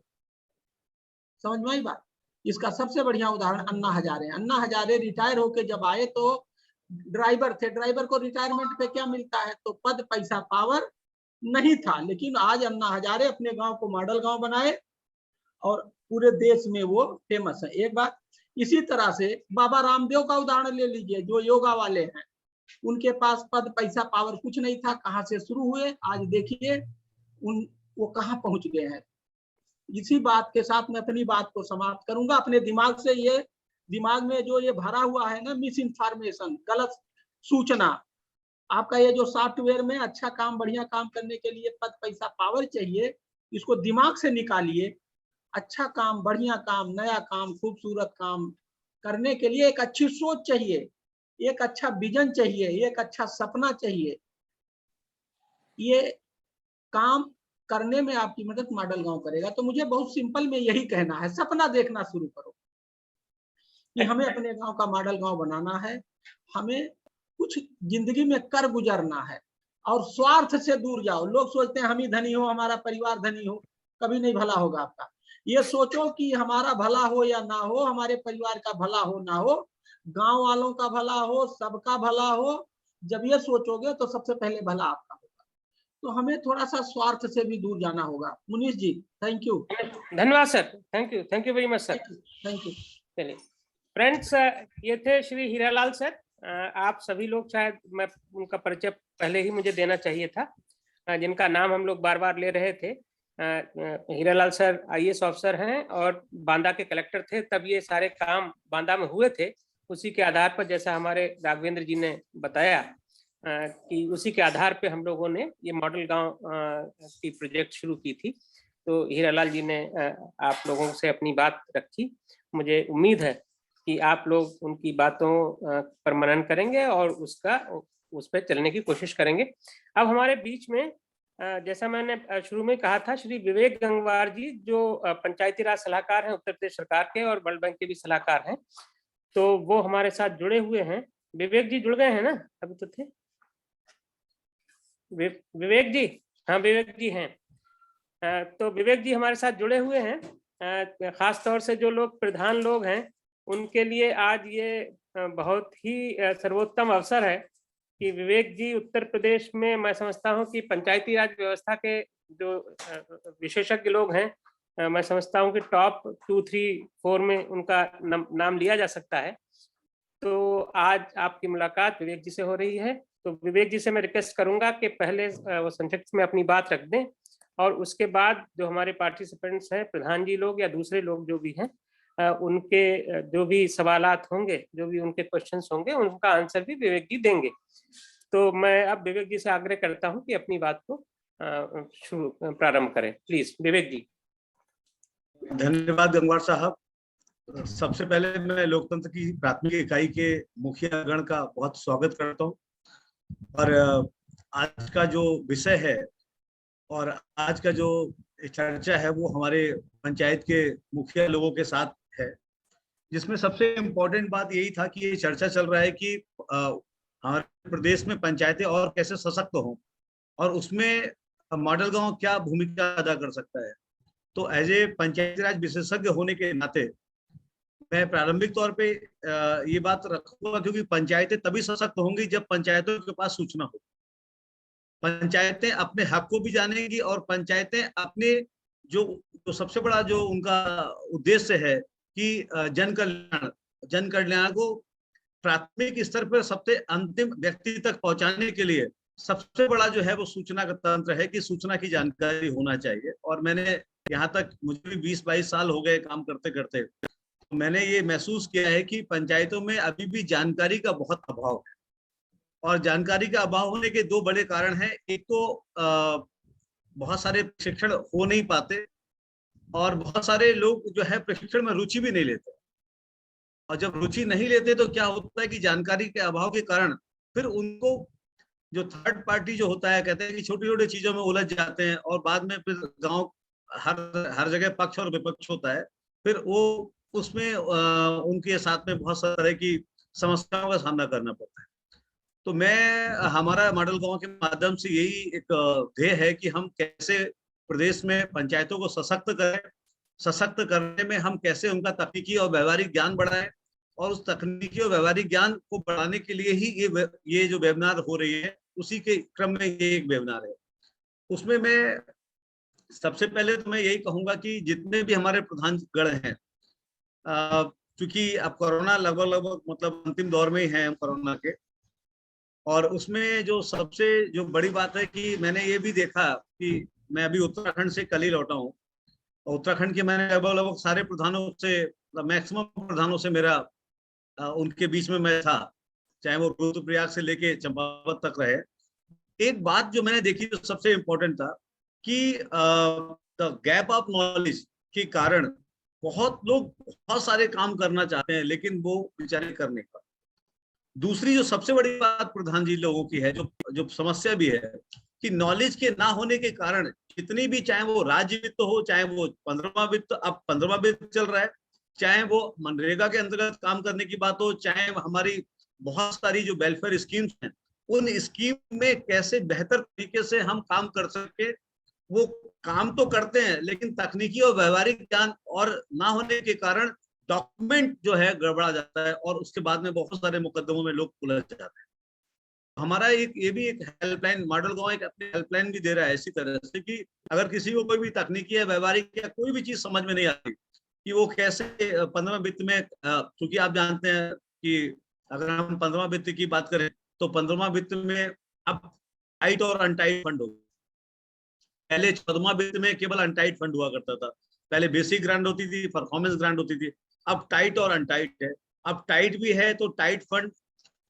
D: समझ में आई बात? इसका सबसे बढ़िया उदाहरण अन्ना हजारे। अन्ना हजारे रिटायर होके जब आए तो ड्राइवर थे। ड्राइवर को रिटायरमेंट पे क्या मिलता है? तो पद, पैसा, पावर नहीं था। लेकिन आज अन्ना हजारे अपने गांव को मॉडल गांव बनाए और पूरे देश में वो फेमस है। एक बात। इसी तरह से बाबा रामदेव का उदाहरण ले लीजिए, जो योगा वाले हैं। उनके पास पद, पैसा, पावर कुछ नहीं था। कहां से शुरू हुए, आज देखिए वो कहां पहुंच गए हैं। इसी बात के साथ मैं अपनी बात को समाप्त करूंगा। अपने दिमाग से, ये दिमाग में जो ये भरा हुआ है ना, मिस इन्फॉर्मेशन, गलत सूचना, आपका ये जो सॉफ्टवेयर में अच्छा काम, बढ़िया काम करने के लिए पद, पैसा, पावर चाहिए, इसको दिमाग से निकालिए। अच्छा काम, बढ़िया काम, नया काम, खूबसूरत काम करने के लिए एक अच्छी सोच चाहिए, एक अच्छा विजन चाहिए, एक अच्छा सपना चाहिए। ये काम करने में आपकी मदद मॉडल गांव करेगा। तो मुझे बहुत सिंपल में यही कहना है, सपना देखना शुरू करो कि हमें अपने गांव का मॉडल गांव बनाना है, हमें कुछ जिंदगी में कर गुजरना है और स्वार्थ से दूर जाओ। लोग सोचते हैं हम ही धनी हो, हमारा परिवार धनी हो, कभी नहीं भला होगा आपका। ये सोचो कि हमारा भला हो या ना हो, हमारे परिवार का भला हो ना हो, गांव वालों का भला हो, सबका भला हो। जब ये सोचोगे तो सबसे पहले भला आपका होगा। तो हमें थोड़ा सा स्वार्थ से भी दूर जाना होगा। मुनीष जी, थैंक यू।
B: धन्यवाद sir, thank you very much sir.
D: Thank you.
B: चलिए फ्रेंड्स, ये थे श्री हीरालाल सर। आप सभी लोग, शायद मैं उनका परिचय पहले ही मुझे देना चाहिए था, जिनका नाम हम लोग बार बार ले रहे थे। हीरालाल सर IAS ऑफिसर हैं और बांदा के कलेक्टर थे। तब ये सारे काम बांदा में हुए थे। उसी के आधार पर, जैसा हमारे राघवेंद्र जी ने बताया, कि उसी के आधार पे हम लोगों ने ये मॉडल गांव की प्रोजेक्ट शुरू की थी। तो हीरालाल जी ने आप लोगों से अपनी बात रखी। मुझे उम्मीद है कि आप लोग उनकी बातों पर मनन करेंगे और उस पर चलने की कोशिश करेंगे। अब हमारे बीच में, जैसा मैंने शुरू में कहा था, श्री विवेक गंगवार जी, जो पंचायती राज सलाहकार हैं उत्तर प्रदेश सरकार के और वर्ल्ड बैंक के भी सलाहकार हैं, तो वो हमारे साथ जुड़े हुए हैं। विवेक जी जुड़ गए हैं ना? अभी तो थे विवेक जी। हाँ, विवेक जी हैं। तो विवेक जी हमारे साथ जुड़े हुए हैं। खास तौर से जो लोग प्रधान लोग हैं, उनके लिए आज ये बहुत ही सर्वोत्तम अवसर है कि विवेक जी उत्तर प्रदेश में, मैं समझता हूं कि पंचायती राज व्यवस्था के जो विशेषज्ञ लोग हैं, मैं समझता हूं कि टॉप 2, 3, 4 में उनका नाम लिया जा सकता है। तो आज आपकी मुलाकात विवेक जी से हो रही है। तो विवेक जी से मैं रिक्वेस्ट करूंगा कि पहले वो संक्षिप्त में अपनी बात रख दें, और उसके बाद जो हमारे पार्टिसिपेंट्स हैं, प्रधान जी लोग या दूसरे लोग जो भी हैं, उनके जो भी सवालात होंगे, जो भी उनके क्वेश्चंस होंगे, उनका आंसर भी विवेक जी देंगे। तो मैं अब विवेक जी से आग्रह करता हूं कि अपनी बात को प्रारंभ करें। प्लीज विवेक जी।
E: धन्यवाद गंगवार साहब। सबसे पहले मैं लोकतंत्र की प्राथमिक इकाई के मुखिया गण का बहुत स्वागत करता हूं। और आज का जो विषय है और आज का जो चर्चा है वो हमारे पंचायत के मुखिया लोगों के साथ है, जिसमें सबसे इम्पोर्टेंट बात यही था कि ये चर्चा चल रहा है कि हमारे प्रदेश में पंचायतें और कैसे सशक्त हों और उसमें मॉडल गांव क्या भूमिका अदा कर सकता है। तो एज ए पंचायती राज विशेषज्ञ होने के नाते मैं प्रारंभिक तौर पे ये बात रखूंगा, क्योंकि पंचायतें तभी सशक्त होंगी जब पंचायतों के पास सूचना हो। पंचायतें अपने हक को भी जानेंगी और पंचायतें अपने जो सबसे बड़ा जो उनका उद्देश्य है कि जन कल्याण को प्राथमिक स्तर पर सबसे अंतिम व्यक्ति तक पहुंचाने के लिए सबसे बड़ा जो है वो सूचना का तंत्र है कि सूचना की जानकारी होना चाहिए। और मैंने यहाँ तक, मुझे भी 20-22 साल हो गए काम करते करते, तो मैंने ये महसूस किया है कि पंचायतों में अभी भी जानकारी का बहुत अभाव है। और जानकारी का अभाव होने के 2 बड़े कारण हैं। एक तो बहुत सारे प्रशिक्षण हो नहीं पाते और बहुत सारे लोग जो है प्रशिक्षण में रुचि भी नहीं लेते। और जब रुचि नहीं लेते तो क्या होता है कि जानकारी के अभाव के कारण फिर उनको जो थर्ड पार्टी जो होता है, कहते हैं कि छोटी छोटी चीजों में उलझ जाते हैं और बाद में फिर गांव हर जगह पक्ष और विपक्ष होता है, फिर वो उसमें उनके साथ में बहुत सारे तरह की समस्याओं का सामना करना पड़ता है। तो हमारा मॉडल गांव के माध्यम से यही एक ध्येय है कि हम कैसे प्रदेश में पंचायतों को सशक्त करें, सशक्त करने में हम कैसे उनका तकनीकी और व्यवहारिक ज्ञान बढ़ाएं, और उस तकनीकी और व्यवहारिक ज्ञान को बढ़ाने के लिए ही ये जो वेबिनार हो रही है, उसी के क्रम में ये एक वेबिनार है। उसमें मैं सबसे पहले तो मैं यही कहूंगा कि जितने भी हमारे प्रधानगण हैं, क्योंकि अब कोरोना लगभग मतलब अंतिम दौर में ही है हम कोरोना के, और उसमें जो सबसे जो बड़ी बात है कि मैंने ये भी देखा कि मैं अभी उत्तराखंड से कल ही लौटा हूँ। उत्तराखंड के मैंने लगभग सारे प्रधानों से, मैक्सिमम प्रधानों से मेरा उनके बीच में मैं था, चाहे वो रुद्रप्रयाग से लेके चंपावत तक रहे। एक बात जो मैंने देखी जो सबसे इम्पोर्टेंट था कि द गैप ऑफ नॉलेज के कारण बहुत लोग बहुत सारे काम करना चाहते हैं लेकिन वो बेचारे कर नहीं पाते। दूसरी जो सबसे बड़ी बात प्रधान जी लोगों की है, जो समस्या भी है कि नॉलेज के ना होने के कारण जितनी भी, चाहे वो राज्य वित्त हो, चाहे वो 15वां वित्त, अब 15वां वित्त चल रहा है, चाहे वो मनरेगा के अंतर्गत काम करने की बात हो, चाहे हमारी बहुत सारी जो वेलफेयर स्कीम्स हैं, उन स्कीम में कैसे बेहतर तरीके से हम काम कर सके, वो काम तो करते हैं लेकिन तकनीकी और व्यवहारिक ज्ञान और ना होने के कारण डॉक्यूमेंट जो है गड़बड़ा जाता है और उसके बाद में बहुत सारे मुकदमों में लोग उलझ जाते हैं। हमारा एक ये भी एक हेल्पलाइन, मॉडल गांव एक अपनी हेल्पलाइन भी दे रहा है इसी तरह से कि अगर किसी को कोई भी तकनीकी या व्यवहारिक या कोई भी चीज समझ में नहीं आती कि वो कैसे 15वां वित्त में, क्योंकि आप जानते हैं कि अगर हम 15वां वित्त की बात करें तो 15वां वित्त में अब टाइट और अनटाइट फंड हो। पहले 14वां वित्त में केवल अनटाइट फंड हुआ करता था। पहले बेसिक ग्रांट होती थी, परफॉर्मेंस ग्रांट होती थी, अब टाइट और अनटाइट है। अब टाइट भी है तो टाइट फंड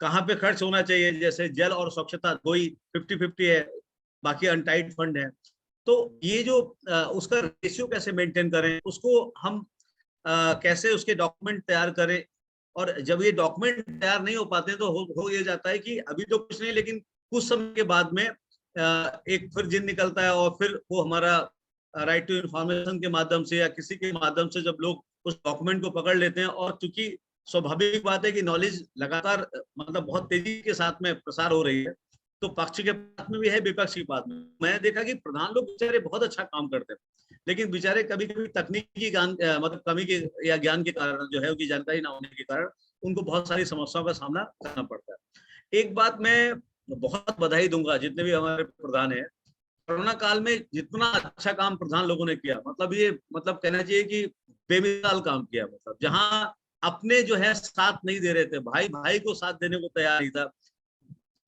E: कहाँ पे खर्च होना चाहिए, जैसे जल और स्वच्छता दो ही 50-50 है, बाकी अनटाइट फंड है। तो ये जो उसका रेशियो कैसे मेंटेन करें, उसको हम कैसे उसके डॉक्यूमेंट तैयार करें, और जब ये डॉक्यूमेंट तैयार नहीं हो पाते तो हो ये जाता है कि अभी तो कुछ नहीं, लेकिन कुछ समय के बाद में एक फिर जिन निकलता है और फिर वो हमारा राइट टू इंफॉर्मेशन के माध्यम से या किसी के माध्यम से जब लोग उस डॉक्यूमेंट को पकड़ लेते हैं, और चूंकि स्वाभाविक बात है कि नॉलेज लगातार मतलब बहुत तेजी के साथ में प्रसार हो रही है, तो पक्ष के पास में भी है, विपक्ष के पास में। मैंने देखा कि प्रधान लोग बेचारे बहुत अच्छा काम करते हैं, लेकिन बेचारे कभी कभी तकनीकी ज्ञान मतलब कमी के या ज्ञान के कारण जो है उनकी जानकारी ना होने के कारण उनको बहुत सारी समस्याओं का सामना करना पड़ता है। एक बात मैं बहुत बधाई दूंगा जितने भी हमारे प्रधान हैं, कोरोना काल में जितना अच्छा काम प्रधान लोगों ने किया, मतलब ये मतलब कहना चाहिए कि बेमिसाल काम किया। मतलब जहां अपने जो है साथ नहीं दे रहे थे, भाई भाई को साथ देने को तैयार नहीं था,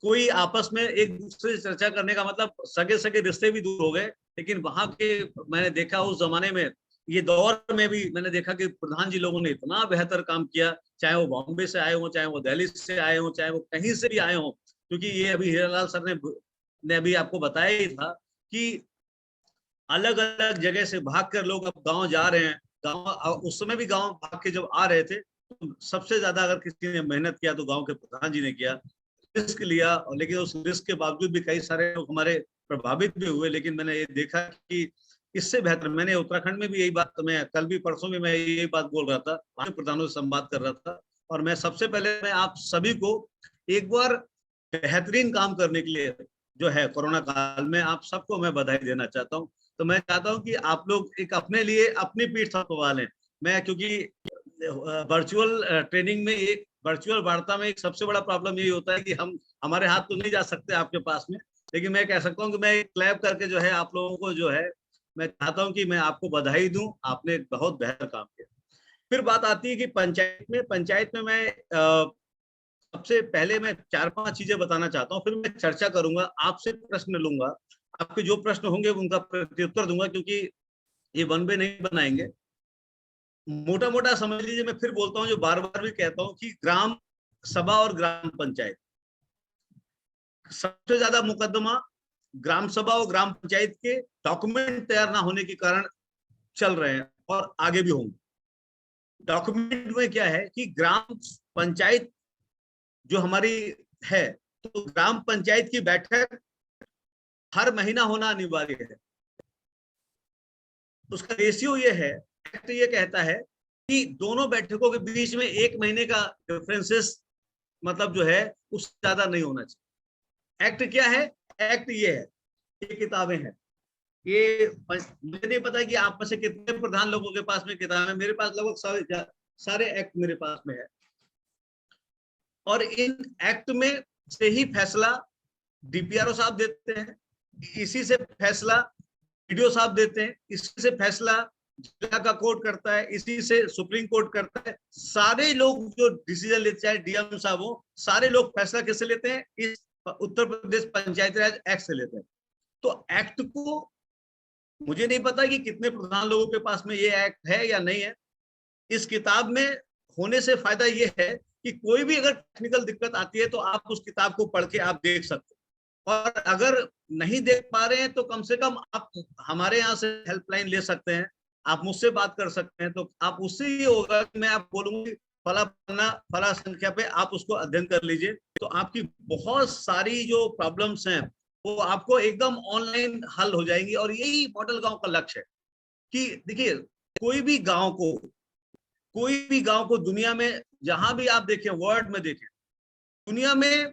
E: कोई आपस में एक दूसरे से चर्चा करने का मतलब सगे सगे रिश्ते भी दूर हो गए। लेकिन वहां के मैंने देखा उस जमाने में, ये दौर में भी मैंने देखा कि प्रधान जी लोगों ने इतना बेहतर काम किया, चाहे वो बॉम्बे से आए हों, चाहे वो दिल्ली से आए हों, चाहे वो कहीं से भी आए हों। क्योंकि ये अभी हीरालाल सर ने अभी आपको बताया ही था कि अलग अलग जगह से भाग कर लोग अब गाँव जा रहे हैं। गाँव उस समय भी गाँव भाग के जब आ रहे थे तो सबसे ज्यादा अगर किसी ने मेहनत किया तो गाँव के प्रधान जी ने किया, रिस्क लिया। लेकिन उस रिस्क के बावजूद भी कई सारे लोग हमारे प्रभावित भी हुए। लेकिन मैंने ये देखा कि इससे बेहतर, मैंने उत्तराखंड में भी यही बात, मैं कल भी परसों में मैं यही बात बोल रहा था, प्रधानों से संवाद कर रहा था। और मैं सबसे पहले मैं आप सभी को एक बार बेहतरीन काम करने के लिए जो है कोरोना काल में आप सबको मैं बधाई देना चाहता हूँ। तो मैं चाहता हूँ कि आप लोग एक अपने लिए अपनी पीठ थपथपा लें। मैं क्योंकि वर्चुअल ट्रेनिंग में, एक वर्चुअल वार्ता में एक सबसे बड़ा प्रॉब्लम यही होता है कि हम हमारे हाथ तो नहीं जा सकते आपके पास में, लेकिन मैं कह सकता हूँ कि मैं क्लैप करके जो है आप लोगों को जो है मैं चाहता हूँ कि मैं आपको बधाई दूं, आपने बहुत बेहतर काम किया। फिर बात आती है कि पंचायत में मैं सबसे पहले मैं 4-5 चीजें बताना चाहता हूँ, फिर मैं चर्चा करूंगा, आपसे प्रश्न लूंगा, आपके जो प्रश्न होंगे उनका प्रत्युत्तर दूंगा, क्योंकि ये वन वे नहीं बनाएंगे। मोटा मोटा समझ लीजिए, मैं फिर बोलता हूँ जो बार बार भी कहता हूँ कि ग्राम सभा और ग्राम पंचायत, सबसे ज्यादा मुकदमा ग्राम सभा और ग्राम पंचायत के डॉक्यूमेंट तैयार ना होने के कारण चल रहे हैं और आगे भी होंगे। डॉक्यूमेंट में क्या है कि ग्राम पंचायत जो हमारी है, तो ग्राम पंचायत की बैठक हर महीना होना अनिवार्य है। उसका रेशियो ये है, एक्ट ये कहता है कि दोनों बैठकों के बीच में 1 महीने का डिफरेंसेस मतलब जो है उससे ज्यादा नहीं होना चाहिए। एक्ट क्या है? एक्ट ये है, ये किताबें हैं, ये मुझे नहीं पता कि आप में से कितने प्रधान लोगों के पास में किताबें हैं। मेरे पास लगभग सारे एक्ट मेरे पास में है, और इन एक्ट में से ही फैसला डीपीआरओ साहब देते हैं, इसी से फैसला वीडियो साहब देते हैं, इसी से फैसला जिला का कोर्ट करता है, इसी से सुप्रीम कोर्ट करता है। सारे लोग जो डिसीजन लेते, चाहे डीएम साहब हो, सारे लोग फैसला किससे लेते हैं? इस उत्तर प्रदेश पंचायती राज एक्ट से लेते हैं। तो एक्ट को मुझे नहीं पता कि कितने प्रधान लोगों के पास में ये एक्ट है या नहीं है। इस किताब में होने से फायदा ये है कि कोई भी अगर टेक्निकल दिक्कत आती है तो आप उस किताब को पढ़ के आप देख सकते हैं, और अगर नहीं देख पा रहे हैं तो कम से कम आप हमारे यहाँ से हेल्पलाइन ले सकते हैं, आप मुझसे बात कर सकते हैं। तो आप उससे ये होगा कि मैं आप बोलूंगी फला संख्या पे आप उसको अध्ययन कर लीजिए, तो आपकी बहुत सारी जो प्रॉब्लम्स हैं वो आपको एकदम ऑनलाइन हल हो जाएंगी। और यही मॉडल गांव का लक्ष्य है कि देखिए कोई भी गांव को दुनिया में जहां भी आप देखें, वर्ल्ड में देखें, दुनिया में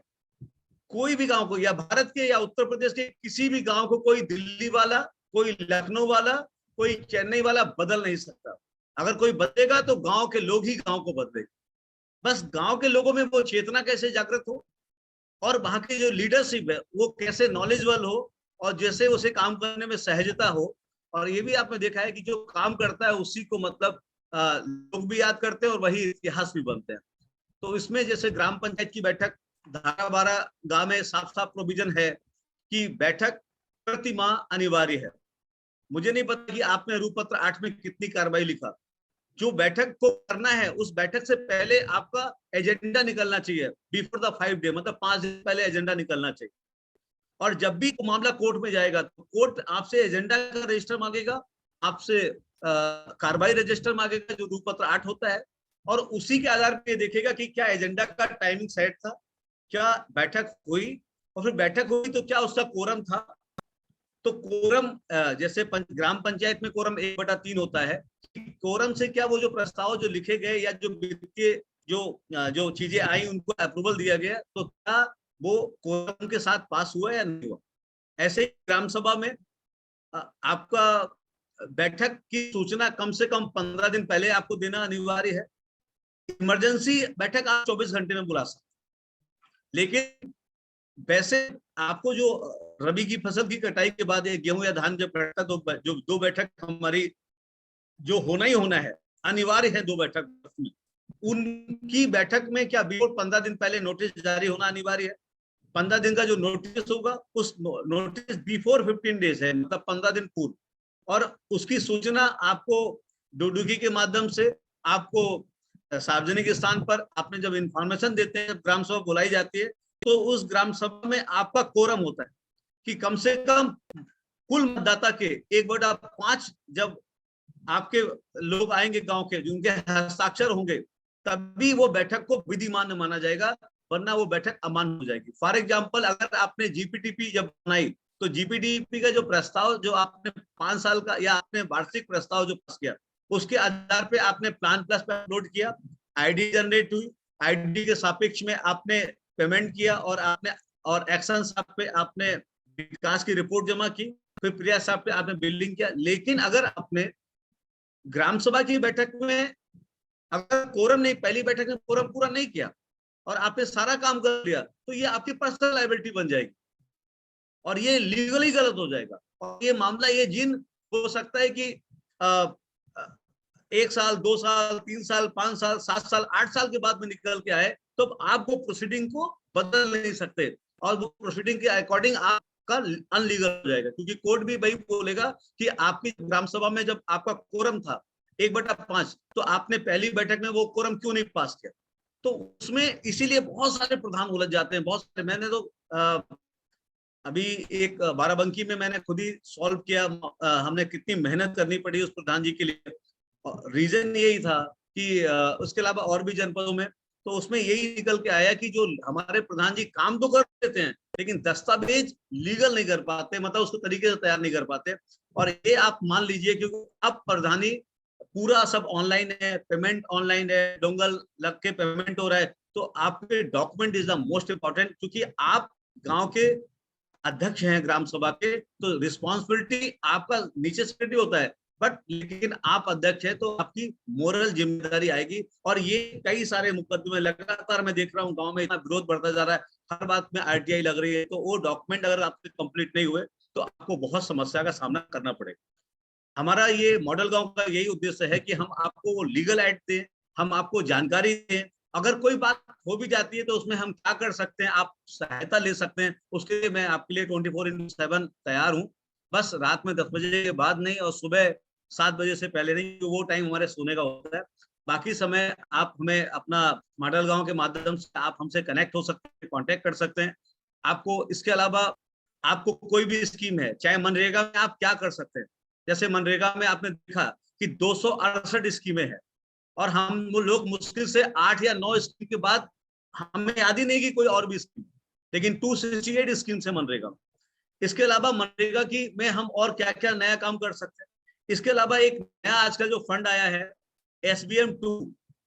E: कोई भी गांव को, या भारत के या उत्तर प्रदेश के किसी भी गांव को कोई दिल्ली वाला, कोई लखनऊ वाला, कोई चेन्नई वाला बदल नहीं सकता। अगर कोई बदलेगा तो गांव के लोग ही गांव को बदलेंगे। बस गांव के लोगों में वो चेतना कैसे जागृत हो और वहां की जो लीडरशिप है वो कैसे नॉलेजेबल हो और जैसे उसे काम करने में सहजता हो। और ये भी आपने देखा है कि जो काम करता है उसी को मतलब लोग भी याद करते हैं और वही इतिहास भी बनते हैं। तो इसमें जैसे ग्राम पंचायत की बैठक धारा 12 गांव में साफ साफ प्रोविजन है कि बैठक प्रति माह अनिवार्य है। मुझे नहीं पता कि आपने रूपपत्र 8 में कितनी कार्रवाई लिखा। जो बैठक को करना है उस बैठक से पहले आपका एजेंडा निकलना चाहिए, बिफोर द 5 डे, मतलब 5 दिन पहले एजेंडा निकलना चाहिए। और जब भी मामला कोर्ट में जाएगा तो कोर्ट आपसे एजेंडा का रजिस्टर मांगेगा, आपसे कार्रवाई रजिस्टर मांगेगा जो रूपपत्र 8 होता है, और उसी के आधार पर देखेगा कि क्या एजेंडा का टाइमिंग सेट था, क्या बैठक हुई, और फिर बैठक हुई तो क्या उसका कोरम था। तो कोरम जैसे ग्राम पंचायत में कोरम 1/3 होता है। कोरम से क्या वो जो प्रस्ताव जो लिखे गए या जो वित्तीय जो चीजें आई उनको अप्रूवल दिया गया, तो क्या वो कोरम के साथ पास हुआ या नहीं हुआ। ऐसे ही ग्राम सभा में आपका बैठक की सूचना कम से कम 15 दिन पहले आपको देना अनिवार्य है। इमरजेंसी बैठक आप 24 घंटे में बुला सकते, लेकिन वैसे आपको जो रबी की फसल की कटाई के बाद गेहूं या धान जब कटता तो जो 2 बैठक हमारी जो होना ही होना है, अनिवार्य है 2 बैठक, उनकी बैठक में क्या बिफोर 15 दिन पहले नोटिस जारी होना अनिवार्य है। 15 दिन का जो नोटिस होगा उस नोटिस बिफोर 15 डेज है, मतलब 15 दिन पूर्व, और उसकी सूचना आपको डुडुगी के माध्यम से आपको सार्वजनिक स्थान पर आपने जब इंफॉर्मेशन देते हैं, जब ग्राम सभा बुलाई जाती है तो उस ग्राम सभा में आपका कोरम होता है कि कम से कम कुल मतदाता के 1/5 जब आपके लोग आएंगे गांव के, जिनके हस्ताक्षर होंगे, तभी वो बैठक को विधिमान्य माना जाएगा, वरना वो बैठक अमान्य हो जाएगी। फॉर एग्जाम्पल, अगर आपने जीपीटीपी जब बनाई तो जीपीटीपी का जो प्रस्ताव जो आपने 5 साल का या आपने वार्षिक प्रस्ताव जो पास किया, उसके आधार पे आपने प्लान प्लस पे अपलोड किया, आईडी जनरेट हुई, आईडी के सापेक्ष में आपने पेमेंट किया और एक्शन साहब पे आपने विकास की रिपोर्ट जमा की, फिर प्रिया साहब पे आपने बिल्डिंग किया। लेकिन अगर आपने ग्राम सभा की बैठक में अगर कोरम नहीं, पहली बैठक में कोरम पूरा नहीं किया और आपने सारा काम कर लिया, तो ये आपकी पर्सनल लायबिलिटी बन जाएगी और ये लीगली गलत हो जाएगा। और ये मामला ये जिन हो सकता है कि 1 साल, 2 साल, 3 साल, 5 साल, 7 साल, 8 साल के बाद में निकल के आए, तो आप वो प्रोसीडिंग को बदल नहीं सकते और वो प्रोसीडिंग के अकॉर्डिंग आपका अनलीगल हो जाएगा, क्योंकि कोर्ट भी वही बोलेगा कि आपकी ग्राम सभा में जब आपका कोरम था 1/5, तो आपने पहली बैठक में वो कोरम क्यों नहीं पास किया। तो उसमें इसीलिए बहुत सारे प्रधान उलझ जाते हैं, बहुत सारे। मैंने तो अभी एक बाराबंकी में मैंने खुद ही सॉल्व किया, हमने कितनी मेहनत करनी पड़ी उस प्रधान जी के लिए। रीजन यही था कि उसके अलावा और भी जनपदों में, तो उसमें यही निकल के आया कि जो हमारे प्रधान जी काम तो कर देते हैं लेकिन दस्तावेज लीगल नहीं कर पाते, मतलब उसको तरीके से तैयार नहीं कर पाते। और ये आप मान लीजिए क्योंकि अब प्रधानी पूरा सब ऑनलाइन है, पेमेंट ऑनलाइन है, डोंगल लग के पेमेंट हो रहा है, तो आपके document is the most important, क्योंकि आप गांव के अध्यक्ष हैं ग्राम सभा के, तो रिस्पॉन्सिबिलिटी आपका नीचे सेक्रेटरी होता है, बट लेकिन आप अध्यक्ष है तो आपकी मोरल जिम्मेदारी आएगी। और ये कई सारे मुकदमे लगातार मैं देख रहा हूँ गांव में, इतना विरोध बढ़ता जा रहा है, हर बात में आरटीआई लग रही है, तो वो डॉक्यूमेंट अगर आपके कंप्लीट नहीं हुए तो आपको बहुत समस्या का सामना करना पड़ेगा। हमारा ये मॉडल गांव का यही उद्देश्य है कि हम आपको वो लीगल एड दें, हम आपको जानकारी दें, अगर कोई बात हो भी जाती है तो उसमें हम क्या कर सकते हैं, आप सहायता ले सकते हैं, उसके लिए मैं आपके लिए 24/7 तैयार हूँ। बस रात में 10 बजे के बाद नहीं और सुबह 7 बजे से पहले नहीं, वो टाइम हमारे सोने का होता है। बाकी समय आप हमें अपना मॉडल गांव के माध्यम से आप हमसे कनेक्ट हो सकते हैं, कांटेक्ट कर सकते हैं। आपको इसके अलावा आपको कोई भी स्कीम है, चाहे मनरेगा में आप क्या कर सकते हैं, जैसे मनरेगा में आपने देखा कि 268 स्कीमें हैं और हम लोग मुश्किल से 8 या 9 स्कीम के बाद हमें याद ही नहीं कि कोई और भी स्कीम, लेकिन 268 स्कीम है मनरेगा। इसके अलावा मनरेगा की में हम और क्या क्या नया काम कर सकते हैं। इसके अलावा एक नया आजकल जो फंड आया है SBM2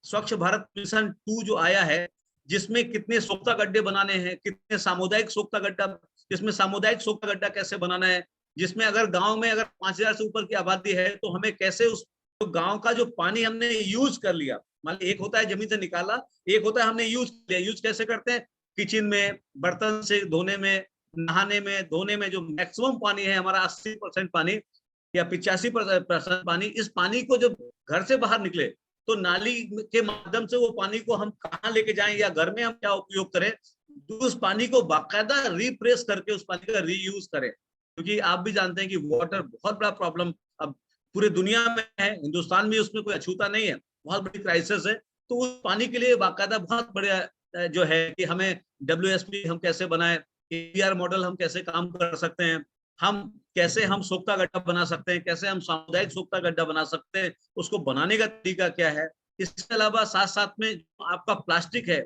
E: स्वच्छ भारत मिशन 2 जो आया है, जिसमें कितने सोख्ता गड्ढे बनाने हैं, कितने सामुदायिक सोख्ता गड्ढा, जिसमें सामुदायिक सोख्ता गड्ढा कैसे बनाना है, जिसमें अगर गांव में अगर 5000 से ऊपर की आबादी है तो हमें कैसे उस तो गांव का जो पानी हमने यूज कर लिया, मान ली एक होता है जमीन से निकाला, एक होता है हमने यूज किया। यूज कैसे करते हैं? किचन में, बर्तन से धोने में, नहाने में, धोने में जो मैक्सिमम पानी है हमारा 80% पानी या 85% पानी, इस पानी को जब घर से बाहर निकले तो नाली के माध्यम से वो पानी को हम कहाँ लेके जाएं या घर में हम क्या उपयोग करें, तो उस पानी को बाकायदा रिप्रेस करके उस पानी का रीयूज करें। क्योंकि आप भी जानते हैं कि वाटर बहुत बड़ा प्रॉब्लम अब पूरे दुनिया में है, हिंदुस्तान में उसमें कोई अछूता नहीं है, बहुत बड़ी क्राइसिस है। तो उस पानी के लिए बाकायदा बहुत बड़ा जो है कि हमें WSP हम कैसे बनाए, APR मॉडल हम कैसे काम कर सकते हैं, हम कैसे हम सोख्ता गड्ढा बना सकते हैं, कैसे हम सामुदायिक सोख्ता गड्ढा बना सकते हैं, उसको बनाने का तरीका क्या है। इसके अलावा साथ साथ में आपका प्लास्टिक है,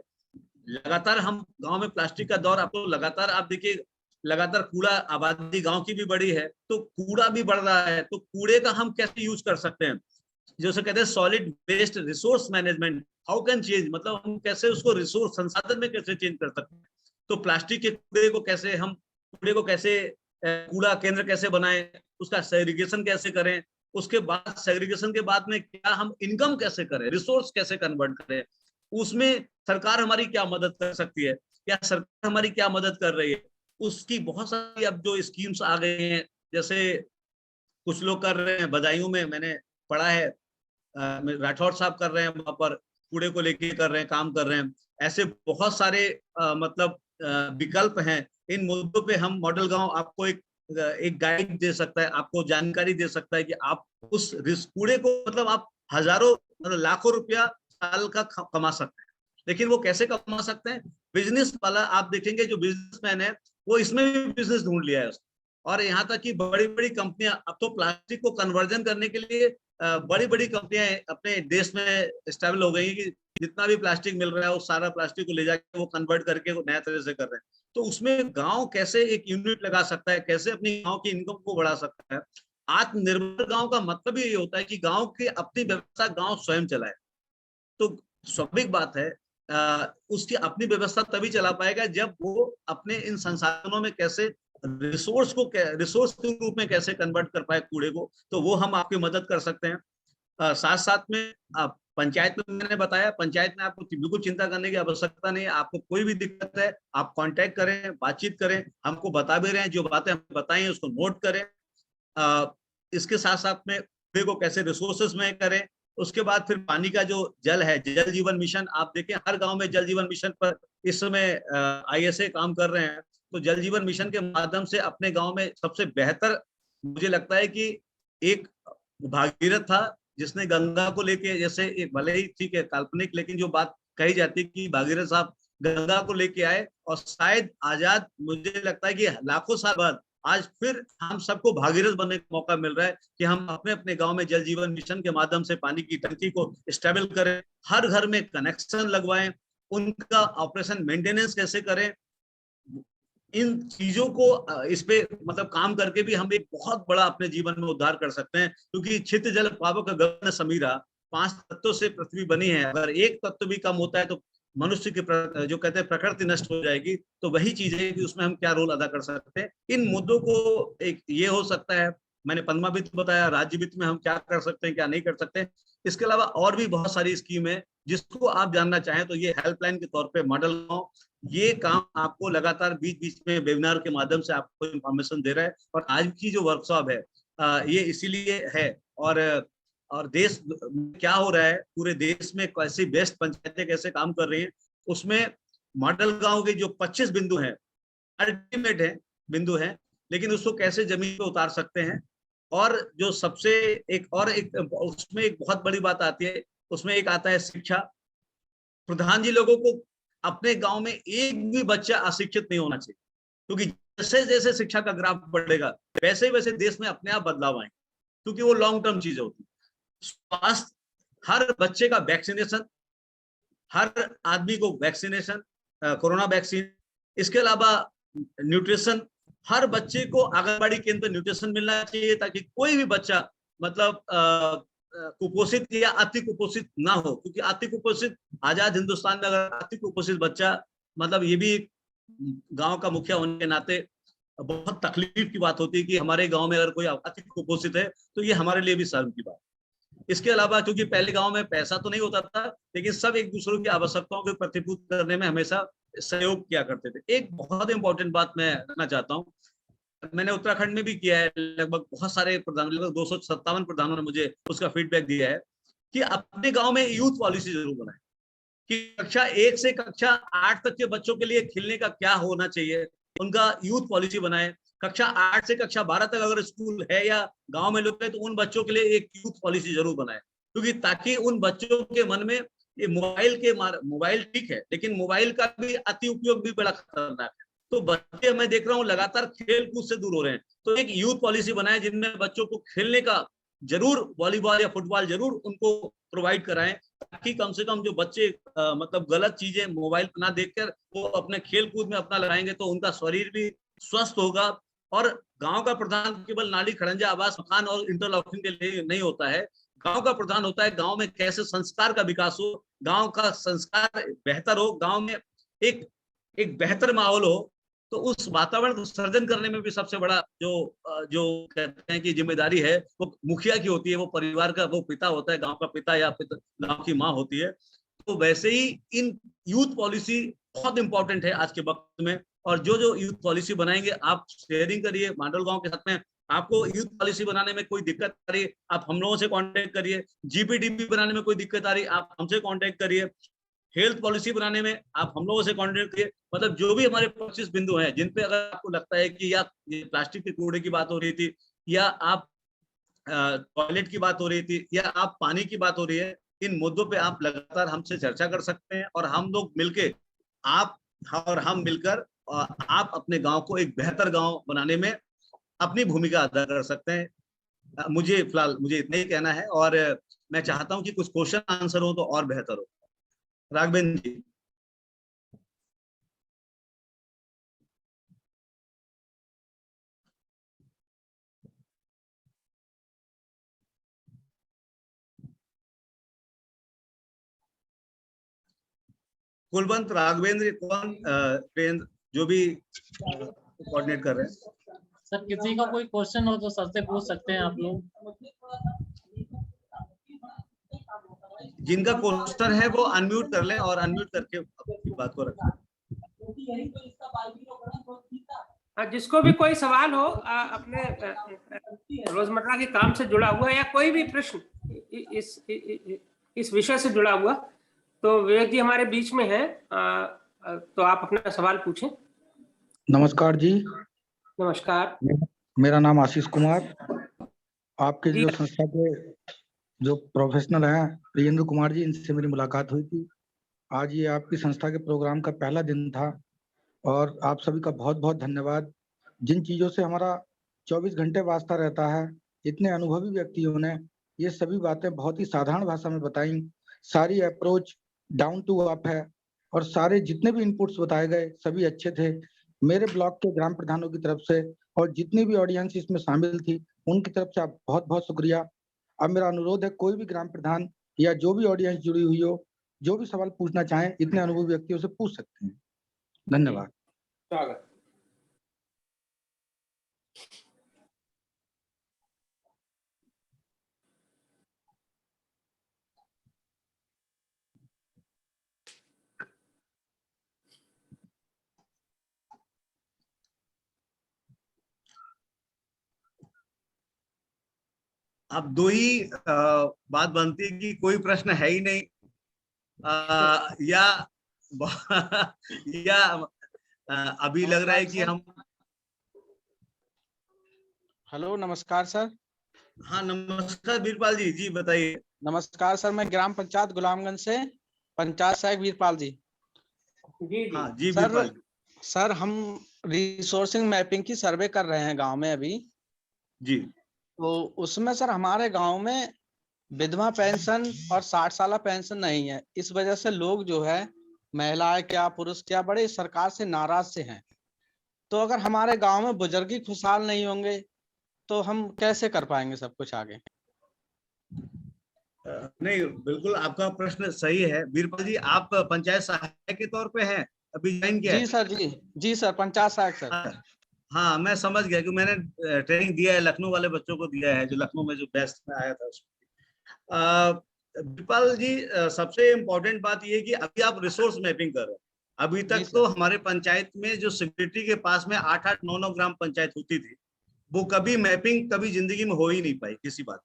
E: लगातार हम गांव में प्लास्टिक का दौर आपको लगातार आप देखिए, लगातार कूड़ा, आबादी गांव की भी बड़ी है तो कूड़ा भी बढ़ रहा है, तो कूड़े का हम कैसे यूज कर सकते हैं, जैसे कहते हैं solid waste resource management, how can change, मतलब हम कैसे उसको रिसोर्स संसाधन में कैसे चेंज कर सकते हैं। तो प्लास्टिक के कूड़े को कैसे हम कूड़ा केंद्र कैसे बनाएं, उसका सेग्रीगेशन कैसे करें, उसके बाद सेग्रीगेशन के बाद में क्या हम इनकम कैसे करें, रिसोर्स कैसे कन्वर्ट करें, उसमें सरकार हमारी क्या मदद कर सकती है, क्या सरकार हमारी क्या मदद कर रही है, उसकी बहुत सारी अब जो स्कीम्स आ गए हैं। जैसे कुछ लोग कर रहे हैं, बदायूं में मैंने पढ़ा है, राठौर साहब कर रहे हैं, वहां पर कूड़े को लेके कर रहे हैं, काम कर रहे हैं। ऐसे बहुत सारे मतलब विकल्प हैं। इन मुद्दों पे हम मॉडल गांव आपको एक गाइड दे सकता है, आपको जानकारी दे सकता है कि आप उस कूड़े को मतलब आप हजारों मतलब लाखों रुपया साल का कमा सकते हैं। लेकिन वो कैसे कमा सकते हैं? बिजनेस वाला आप देखेंगे जो बिजनेसमैन है वो इसमें भी बिजनेस ढूंढ लिया है। और यहाँ तक कि बड़ी बड़ी कंपनियां अब तो प्लास्टिक को कन्वर्जन करने के लिए बड़ी बड़ी कंपनियां अपने देश में स्टेबल हो गई कि जितना भी प्लास्टिक मिल रहा है वो सारा प्लास्टिक को ले जाके वो कन्वर्ट करके वो नया तरह से कर रहे हैं। तो उसमें गांव कैसे एक यूनिट लगा सकता है, कैसे अपनी गांव की इनकम को बढ़ा सकता है। आत्मनिर्भर गांव का मतलब ये होता है कि गांव की अपनी व्यवस्था गांव स्वयं चलाए। तो स्वाभाविक बात है उसकी अपनी व्यवस्था तभी चला पाएगा जब वो अपने इन संसाधनों में कैसे रिसोर्स के रूप में कैसे कन्वर्ट कर पाए कूड़े को। तो वो हम आपकी मदद कर सकते हैं। साथ साथ में पंचायत में मैंने बताया, पंचायत में आपको बिल्कुल चिंता करने की आवश्यकता नहीं है। आपको कोई भी दिक्कत है आप कांटेक्ट करें, बातचीत करें, हमको बता भी रहे हैं, जो बातें हम बताई हैं उसको नोट करें। इसके साथ साथ में कूड़े को कैसे रिसोर्सेस में करें। उसके बाद फिर पानी का जो जल है, जल जीवन मिशन, आप देखें हर गांव में जल जीवन मिशन पर इस समय ISA काम कर रहे हैं। तो जल जीवन मिशन के माध्यम से अपने गांव में सबसे बेहतर मुझे लगता है कि एक भागीरथ था जिसने गंगा को लेके, जैसे एक भले ही ठीक है काल्पनिक, लेकिन जो बात कही जाती है कि भागीरथ साहब गंगा को लेके आए और शायद आजाद, मुझे लगता है कि लाखों साल बाद आज फिर हम सबको भागीरथ बनने का मौका मिल रहा है कि हम अपने अपने गांव में जल जीवन मिशन के माध्यम से पानी की टंकी को स्टेबल करें, हर घर में कनेक्शन लगवाएं, उनका ऑपरेशन मेंटेनेंस कैसे करें। इन चीजों को इस पे मतलब काम करके भी हम एक बहुत बड़ा अपने जीवन में उद्धार कर सकते हैं। क्योंकि छित जल पावक गगन समीरा, 5 तत्वों से पृथ्वी बनी है, अगर एक तत्व भी कम होता है तो मनुष्य की जो कहते हैं प्रकृति नष्ट हो जाएगी। तो वही चीज है कि उसमें हम क्या रोल अदा कर सकते हैं। इन मुद्दों को एक ये हो सकता है, मैंने 15 वित्त बताया, राज्य वित्त में हम क्या कर सकते हैं क्या नहीं कर सकते। इसके अलावा और भी बहुत सारी स्कीम है, जिसको आप जानना चाहें तो ये हेल्पलाइन के तौर पे मॉडल गांव ये काम आपको लगातार बीच बीच में वेबिनार के माध्यम से आपको इंफॉर्मेशन दे रहा है। और आज की जो वर्कशॉप है ये इसीलिए है। और देश क्या हो रहा है, पूरे देश में कैसी बेस्ट पंचायतें कैसे काम कर रही हैं, उसमें मॉडल गांव के जो 25 बिंदु हैं, अल्टीमेट है बिंदु हैं, लेकिन उसको कैसे जमीन पे उतार सकते हैं। और जो सबसे एक उसमें एक बहुत बड़ी बात आती है, उसमें एक आता है शिक्षा। प्रधान जी लोगों को अपने गांव में एक भी बच्चा अशिक्षित नहीं होना चाहिए, क्योंकि जैसे जैसे शिक्षा का ग्राफ बढ़ेगा वैसे वैसे देश में अपने आप बदलाव आएंगे, क्योंकि वो लॉन्ग टर्म चीजें होती है। स्वास्थ्य, हर बच्चे का वैक्सीनेशन, हर आदमी को वैक्सीनेशन, कोरोना वैक्सीन, इसके अलावा न्यूट्रिशन, हर बच्चे को आंगनबाड़ी केंद्र पर न्यूट्रिशन मिलना चाहिए, ताकि कोई भी बच्चा मतलब कुपोषित या अति कुपोषित ना हो। क्योंकि अति कुपोषित, आजाद हिंदुस्तान में अगर अति कुपोषित बच्चा, मतलब ये भी गांव का मुखिया होने के नाते बहुत तकलीफ की बात होती है कि हमारे गांव में अगर कोई अति कुपोषित है तो ये हमारे लिए भी शर्म की बात। इसके अलावा क्योंकि पहले गांव में पैसा तो नहीं होता था, लेकिन सब एक दूसरे की आवश्यकताओं को प्रतिपूर्ति करने में हमेशा सहयोग किया करते थे। एक बहुत इंपॉर्टेंट बात मैं रखना चाहता हूँ, मैंने उत्तराखंड में भी किया है, लगभग बहुत सारे प्रधान, लगभग 257 प्रधानों ने मुझे उसका फीडबैक दिया है कि अपने गांव में यूथ पॉलिसी जरूर बनाए कि कक्षा 1 से कक्षा 8 तक के बच्चों के लिए खेलने का क्या होना चाहिए, उनका यूथ पॉलिसी बनाए। कक्षा 8 से कक्षा 12 तक अगर स्कूल है या गांव में लोग हैं तो उन बच्चों के लिए एक यूथ पॉलिसी जरूर बनाए, क्योंकि ताकि उन बच्चों के मन में ये मोबाइल ठीक है, लेकिन मोबाइल का भी अति उपयोग भी बड़ा खतरनाक है। तो बच्चे मैं देख रहा हूँ लगातार खेल कूद से दूर हो रहे हैं। तो एक यूथ पॉलिसी बनाए जिनमें बच्चों को खेलने का जरूर, वॉलीबॉल या फुटबॉल जरूर उनको प्रोवाइड कराएं, ताकि कम से कम जो बच्चे मतलब गलत चीजें मोबाइल पर ना देखकर वो अपने खेल कूद में अपना लगाएंगे तो उनका शरीर भी स्वस्थ होगा। और गांव का प्रधान केवल नाली, खड़ंजा, आवास, मकान और इंटरलॉकिंग के लिए नहीं होता है। गांव का प्रधान होता है गांव में कैसे संस्कार का विकास हो, गांव का संस्कार बेहतर हो, गांव में एक बेहतर माहौल हो। तो उस वातावरण को सृजन करने में भी सबसे बड़ा जो कहते हैं कि जिम्मेदारी है वो मुखिया की होती है, वो परिवार का वो पिता होता है, गांव का पिता या गांव की माँ होती है। तो वैसे ही इन यूथ पॉलिसी बहुत इंपॉर्टेंट है आज के वक्त में। और जो यूथ पॉलिसी बनाएंगे आप शेयरिंग करिए मांडल गांव के साथ में। आपको यूथ पॉलिसी बनाने में कोई दिक्कत आ रही है आप हम लोगों से कांटेक्ट करिए। जीपीडीपी बनाने में कोई दिक्कत आ रही है आप हमसे कांटेक्ट करिए। हेल्थ पॉलिसी बनाने में आप हम लोगों से कांटेक्ट करिए। मतलब जो भी हमारे 25 बिंदु हैं जिन पे अगर आपको लगता है कि या प्लास्टिक के कूड़े की बात हो रही थी, या आप टॉयलेट की बात हो रही थी, या आप पानी की बात हो रही है, इन मुद्दों पे आप लगातार हमसे चर्चा कर सकते हैं और हम लोग मिलके आप और हम मिलकर आप अपने गांव को एक बेहतर गांव बनाने में अपनी भूमिका अदा कर सकते हैं। मुझे फिलहाल इतना ही कहना है और मैं चाहता हूं कि कुछ क्वेश्चन आंसर हो तो और बेहतर हो। राघवेंद्र जी। कुलवंत, राघवेंद्र, कौन ट्रेन जो भी कोऑर्डिनेट कर रहे हैं?
F: सर किसी का कोई क्वेश्चन हो तो सर से पूछ सकते हैं आप लोग।
E: जिनका क्वेश्चन है वो अनम्यूट कर लें और अनम्यूट करके अपनी बात को रखें।
B: जिसको भी कोई सवाल हो अपने रोजमर्रा के काम से जुड़ा हुआ या कोई भी प्रश्न इस विषय से जुड़ा हुआ, तो विवेक जी हमारे बीच में है, तो आप अपना सवाल पूछें।
G: नमस्कार जी।
B: नमस्कार।
G: मेरा नाम आशीष कुमार। आपके जो संस्था के जो प्रोफेशनल हैं प्रियेंद्र कुमार जी, इनसे मेरी मुलाकात हुई थी। आज ये आपकी संस्था के प्रोग्राम का पहला दिन था और आप सभी का बहुत बहुत धन्यवाद। जिन चीज़ों से हमारा 24 घंटे वास्ता रहता है, इतने अनुभवी व्यक्तियों ने ये सभी बातें बहुत ही साधारण भाषा में बताई। सारी अप्रोच डाउन टू अर्थ है और सारे जितने भी इनपुट्स बताए गए सभी अच्छे थे। मेरे ब्लॉक के ग्राम प्रधानों की तरफ से और जितनी भी ऑडियंस इसमें शामिल थी उनकी तरफ से आप बहुत बहुत शुक्रिया। अब मेरा अनुरोध है कोई भी ग्राम प्रधान या जो भी ऑडियंस जुड़ी हुई हो, जो भी सवाल पूछना चाहें इतने अनुभवी व्यक्तियों से पूछ सकते हैं। धन्यवाद।
B: स्वागत।
E: अब दो ही बात बनती है कि कोई प्रश्न है ही नहीं, या अभी लग रहा है कि हम।
H: हेलो, नमस्कार सर।
E: हाँ नमस्कार वीरपाल जी, जी बताइए।
H: नमस्कार सर, मैं ग्राम पंचायत गुलामगंज से पंचायत सहायक वीरपाल जी।
B: जी जी।
E: हाँ जी वीरपाल जी।
H: सर हम रिसोर्सिंग मैपिंग की सर्वे कर रहे हैं गांव में अभी
E: जी।
H: तो उसमें सर हमारे गांव में विधवा पेंशन और 60 साल पेंशन नहीं है। इस वजह से लोग जो है, महिलाएं क्या पुरुष क्या, बड़े सरकार से नाराज से हैं। तो अगर हमारे गांव में बुजुर्ग ही खुशहाल नहीं होंगे तो हम कैसे कर पाएंगे सब कुछ आगे?
E: नहीं, बिल्कुल आपका प्रश्न सही है वीरपाल जी। आप पंचायत सहायक के तौर पे हैं, अभी ज्वाइन किया है?
H: जी सर, जी सर, पंचायत सहायक सर।
E: हाँ, मैं समझ गया कि मैंने ट्रेनिंग दिया है, लखनऊ वाले बच्चों को दिया है, जो लखनऊ में जो बेस्ट में आया था उसमें। वीरपाल जी, सबसे इम्पोर्टेंट बात ये है कि अभी आप रिसोर्स मैपिंग कर रहे हैं। अभी तक तो हमारे पंचायत में जो सिक्योरिटी के पास में 8-8, 9-9 ग्राम पंचायत होती थी, वो कभी मैपिंग कभी जिंदगी में हो ही नहीं पाई किसी बात।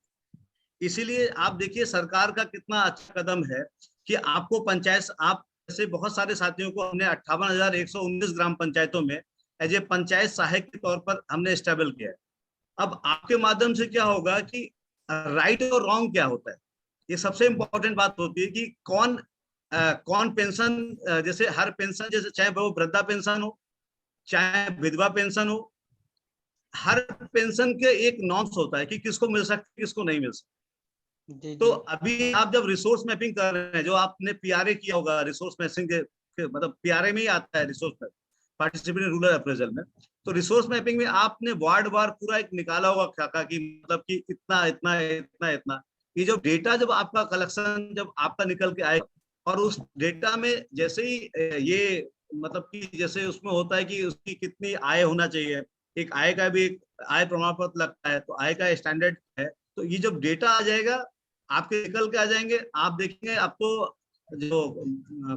E: इसीलिए आप देखिए सरकार का कितना अच्छा कदम है कि आपको पंचायत, आप जैसे बहुत सारे साथियों को हमने 58,119 ग्राम पंचायतों में एज ए पंचायत सहायक के तौर पर हमने स्टेबल किया है। अब आपके माध्यम से क्या होगा कि राइट और रॉन्ग क्या होता है, ये सबसे इंपॉर्टेंट बात होती है कि कौन पेंशन, जैसे हर पेंशन, जैसे चाहे वो वृद्धा पेंशन हो चाहे विधवा पेंशन हो, हर पेंशन के एक नॉर्म्स होता है कि किसको मिल सकता है किसको नहीं मिल सकता। तो अभी आप जब रिसोर्स मैपिंग कर रहे हैं, जो आपने पीआरए किया होगा, रिसोर्स मैपिंग के मतलब पीआरए में ही आता है resource mapping, participating rural appraisal में। तो रिसोर्स मैपिंग में आपने वार्ड वार पूरा एक निकाला होगा खाका की, मतलब कि इतना इतना इतना इतना, ये जो डेटा जब आपका कलेक्शन जब आपका निकल के आए, और उस डेटा में जैसे ही ये मतलब कि जैसे उसमें होता है कि उसकी कितनी आय होना चाहिए, एक आय का भी एक आय प्रमाण पत्र लगता है, तो आय का स्टैंडर्ड है। तो ये जब डेटा आ जाएगा आपके निकल के आ जाएंगे, आप देखेंगे आपको जो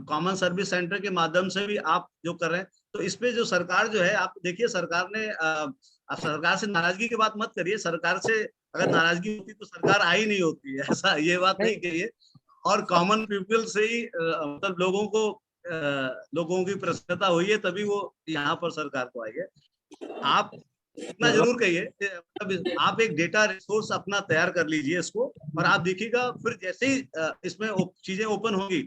E: कॉमन सर्विस सेंटर के माध्यम से भी आप जो कर रहे हैं, तो इसपे जो सरकार जो है, आप देखिए सरकार ने आप सरकार से नाराजगी की बात मत करिए, सरकार से अगर नाराजगी होती तो सरकार आई नहीं होती है, ऐसा ये बात नहीं कहिए। और कॉमन पीपल से ही मतलब लोगों की प्रसन्नता हुई है, तभी वो यहाँ पर सरकार को आई है। आप इतना जरूर कहिए, मतलब आप एक डेटा रिसोर्स अपना तैयार कर लीजिए इसको, और आप देखिएगा फिर जैसे ही इसमें चीजें ओपन होंगी,